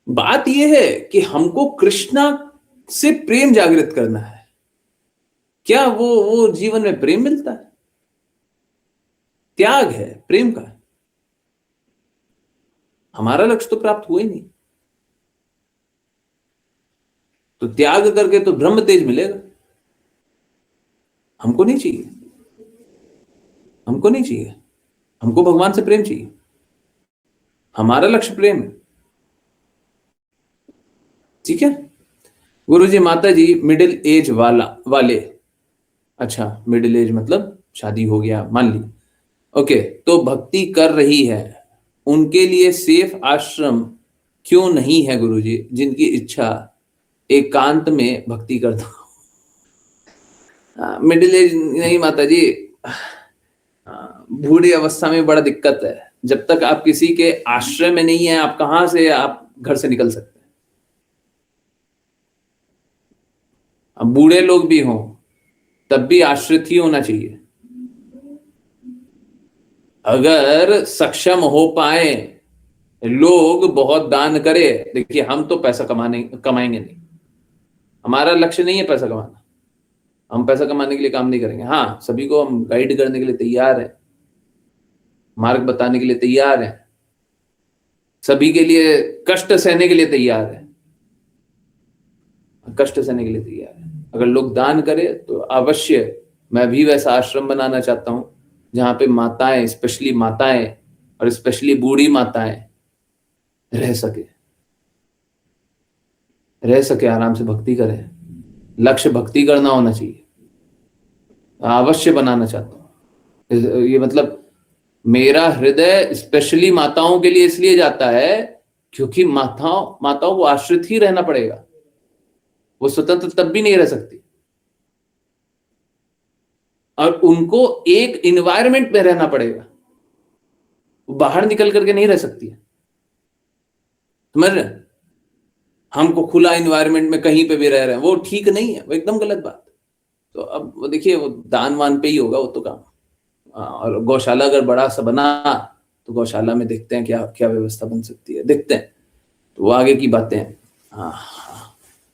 बात यह है कि हमको कृष्णा से प्रेम जागृत करना है। क्या वो जीवन में प्रेम मिलता है? त्याग है प्रेम का, हमारा लक्ष्य तो प्राप्त हुआ ही नहीं, तो त्याग करके तो ब्रह्म तेज मिलेगा। हमको नहीं चाहिए, हमको नहीं चाहिए, हमको भगवान से प्रेम चाहिए, हमारा लक्ष्य प्रेम है। ठीक है गुरुजी। माता जी मिडिल एज वाले, अच्छा मिडिल एज मतलब शादी हो गया मान ली, ओके, तो भक्ति कर रही है, उनके लिए सेफ आश्रम क्यों नहीं है गुरुजी, जिनकी इच्छा एकांत में भक्ति करता हूं? मिडिल एज नहीं माता जी, बूढ़ी अवस्था में बड़ा दिक्कत है। जब तक आप किसी के आश्रय में नहीं है, आप कहां से आप घर से निकल सकते हैं? अब बूढ़े लोग भी हों तब भी आश्रित ही होना चाहिए। अगर सक्षम हो पाए लोग बहुत दान करे, देखिए हम तो पैसा कमाएंगे नहीं, हमारा लक्ष्य नहीं है पैसा कमाना, हम पैसा कमाने के लिए काम नहीं करेंगे। हाँ, सभी को हम गाइड करने के लिए तैयार हैं, मार्ग बताने के लिए तैयार हैं, सभी के लिए कष्ट सहने के लिए तैयार है, कष्ट सहने के लिए तैयार है। अगर लोग दान करें तो अवश्य, मैं भी वैसा आश्रम बनाना चाहता हूं जहां पे माताएं, स्पेशली माताएं और स्पेशली बूढ़ी माताएं रह सके, आराम से भक्ति करें। लक्ष्य भक्ति करना होना चाहिए, अवश्य बनाना चाहता हूं। ये मतलब मेरा हृदय स्पेशली माताओं के लिए इसलिए जाता है क्योंकि माताओं को आश्रित ही रहना पड़ेगा, वो स्वतंत्र तब भी नहीं रह सकती, और उनको एक इन्वायरमेंट में रहना पड़ेगा, वो बाहर निकल करके नहीं रह सकती है। समझ रहे? हमको खुला इन्वायरमेंट में कहीं पे भी रह रहे हैं, वो ठीक नहीं है, वो एकदम गलत बात। तो अब वो देखिए, वो दान वान पे ही होगा वो तो काम। और गौशाला अगर बड़ा सा बना तो गौशाला में देखते हैं क्या क्या व्यवस्था बन सकती है, देखते हैं, तो वो आगे की बातें हैं।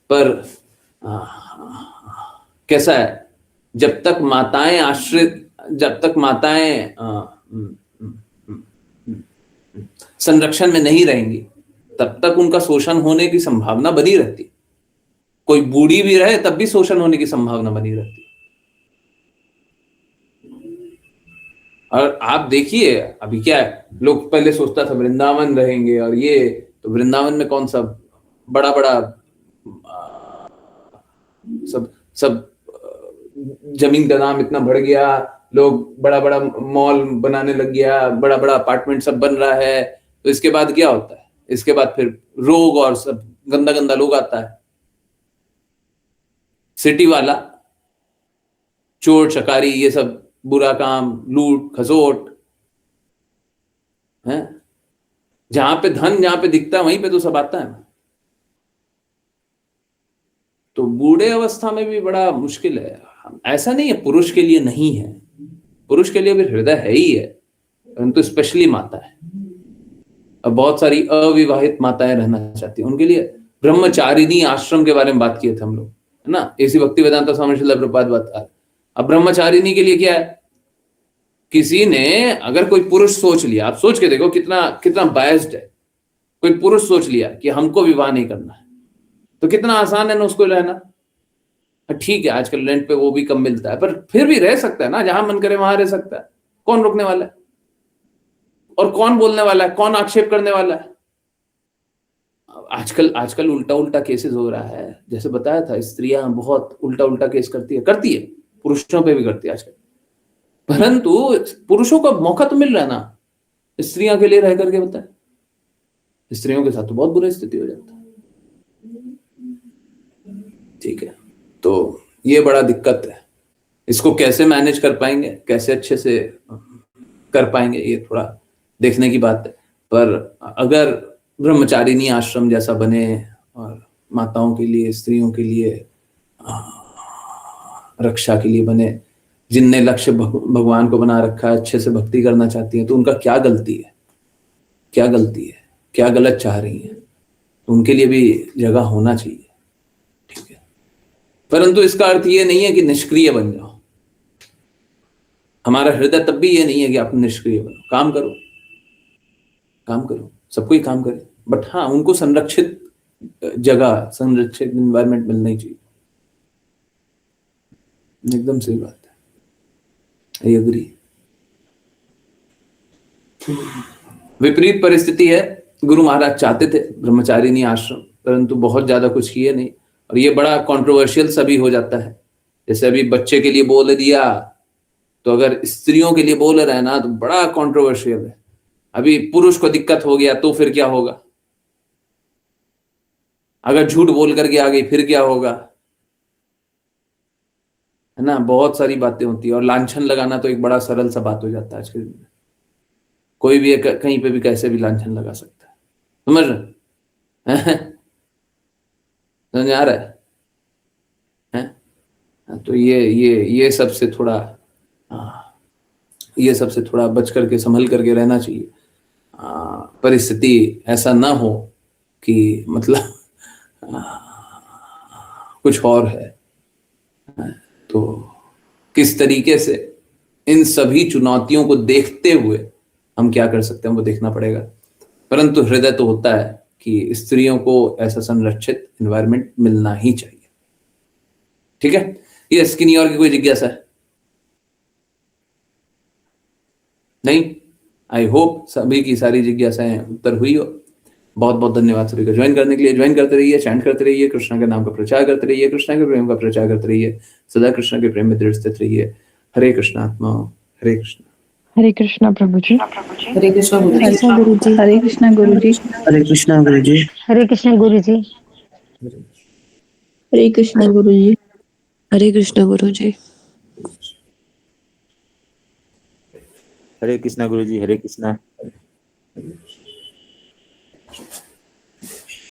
पर कैसा है, जब तक माताएं आश्रित, जब तक माताएं संरक्षण में नहीं रहेंगी, तब तक उनका शोषण होने की संभावना बनी रहती। कोई बूढ़ी भी रहे तब भी शोषण होने की संभावना बनी रहती। और आप देखिए अभी क्या है, लोग पहले सोचता था वृंदावन रहेंगे, और ये तो वृंदावन में कौन सा बड़ा बड़ा सब जमीन का दाम इतना बढ़ गया, लोग बड़ा बड़ा मॉल बनाने लग गया, बड़ा बड़ा अपार्टमेंट सब बन रहा है, तो इसके बाद क्या होता है? इसके बाद फिर रोग और सब गंदा गंदा लोग आता है। सिटी वाला चोर चकारी, ये सब बुरा काम, लूट खसोट है, जहां पे धन जहां पे दिखता है वहीं पे तो सब आता है। तो बूढ़े अवस्था में भी बड़ा मुश्किल है। ऐसा नहीं है पुरुष के लिए नहीं है, पुरुष के लिए भी हृदय है ही है, परंतु स्पेशली माता है। अब बहुत सारी अविवाहित माताएं रहना चाहती हैं, उनके लिए ब्रह्मचारिणी आश्रम के बारे में बात किए थे हम लोग, है ना, इसी भक्ति वेदांता स्वामी श्रील प्रभुपाद बात। अब ब्रह्मचारिणी के लिए क्या है, किसी ने अगर कोई पुरुष सोच लिया, आप सोच के देखो कितना कितना बायस्ड है, कोई पुरुष सोच लिया कि हमको विवाह नहीं करना है, तो कितना आसान है ना उसको रहना। ठीक है, आजकल रेंट पे वो भी कम मिलता है, पर फिर भी रह सकता है ना, जहां मन करे वहां रह सकता है। कौन रोकने वाला है? और कौन बोलने वाला है? कौन आक्षेप करने वाला है? आजकल उल्टा उल्टा केसेस हो रहा है। जैसे बताया था, स्त्रियां बहुत उल्टा उल्टा केस करती है, पुरुषों पे भी करती है आजकल। परंतु पुरुषों को मौका तो मिल रहा है ना स्त्रियों के लिए रह करके, बताए स्त्रियों के साथ तो बहुत बुरी स्थिति हो जाता है। ठीक है, तो ये बड़ा दिक्कत है, इसको कैसे मैनेज कर पाएंगे, कैसे अच्छे से कर पाएंगे, ये थोड़ा देखने की बात है। पर अगर ब्रह्मचारिणी आश्रम जैसा बने और माताओं के लिए, स्त्रियों के लिए रक्षा के लिए बने, जिनने लक्ष्य भगवान को बना रखा है, अच्छे से भक्ति करना चाहती हैं, तो उनका क्या गलती है, क्या गलती है, क्या गलत चाह रही हैं, तो उनके लिए भी जगह होना चाहिए। ठीक है, परंतु इसका अर्थ ये नहीं है कि निष्क्रिय बन जाओ। हमारा हृदय तब भी ये नहीं है कि आप निष्क्रिय बनो, काम करो, काम करो, सबको ही काम करे, बट हाँ उनको संरक्षित जगह, संरक्षित एनवायरनमेंट मिलना ही चाहिए। एकदम सही बात है, आई एग्री। विपरीत परिस्थिति है, गुरु महाराज चाहते थे ब्रह्मचारिणी आश्रम, परंतु बहुत ज्यादा कुछ किए नहीं, और ये बड़ा कंट्रोवर्शियल सा भी हो जाता है। जैसे अभी बच्चे के लिए बोल दिया, तो अगर स्त्रियों के लिए बोल रहे हैं ना तो बड़ा कंट्रोवर्शियल है। अभी पुरुष को दिक्कत हो गया तो फिर क्या होगा, अगर झूठ बोल करके आ गई फिर क्या होगा, है ना, बहुत सारी बातें होती है। और लांछन लगाना तो एक बड़ा सरल सा बात हो जाता है आज के दिन में, कोई भी कहीं पे भी कैसे भी लांछन लगा सकता है। समझ रहे? समझ आ रहा है? तो ये सबसे थोड़ा ये सबसे थोड़ा बच करके, संभल करके रहना चाहिए। परिस्थिति ऐसा ना हो कि मतलब कुछ और है। तो किस तरीके से इन सभी चुनौतियों को देखते हुए हम क्या कर सकते हैं वो देखना पड़ेगा। परंतु हृदय तो होता है कि स्त्रियों को ऐसा संरक्षित एनवायरनमेंट मिलना ही चाहिए। ठीक है, ये इसकी नहीं और की कोई जिज्ञासा है? नहीं, आई होप सभी की सारी जिज्ञासाएं उत्तर हुई हो। बहुत बहुत धन्यवाद सभी को ज्वाइन करने के लिए। ज्वाइन करते रहिए, चैंट करते रहिए, कृष्णा के नाम का प्रचार करते रहिए, कृष्णा के प्रेम का प्रचार करते रहिए, सदा कृष्णा के प्रेम में दृढ़ स्थित रहिए। हरे कृष्णा आत्मा, हरे कृष्णा। हरे कृष्णा प्रभु जी। हरे कृष्णा गुरु जी। कृष्णा गुरु जी। हरे कृष्णा गुरु जी। हरे कृष्णा गुरु जी। हरे कृष्णा गुरु जी। हरे कृष्णा गुरु जी। हरे कृष्णा गुरु जी। हरे कृष्णा गुरु जी। हरे कृष्णा।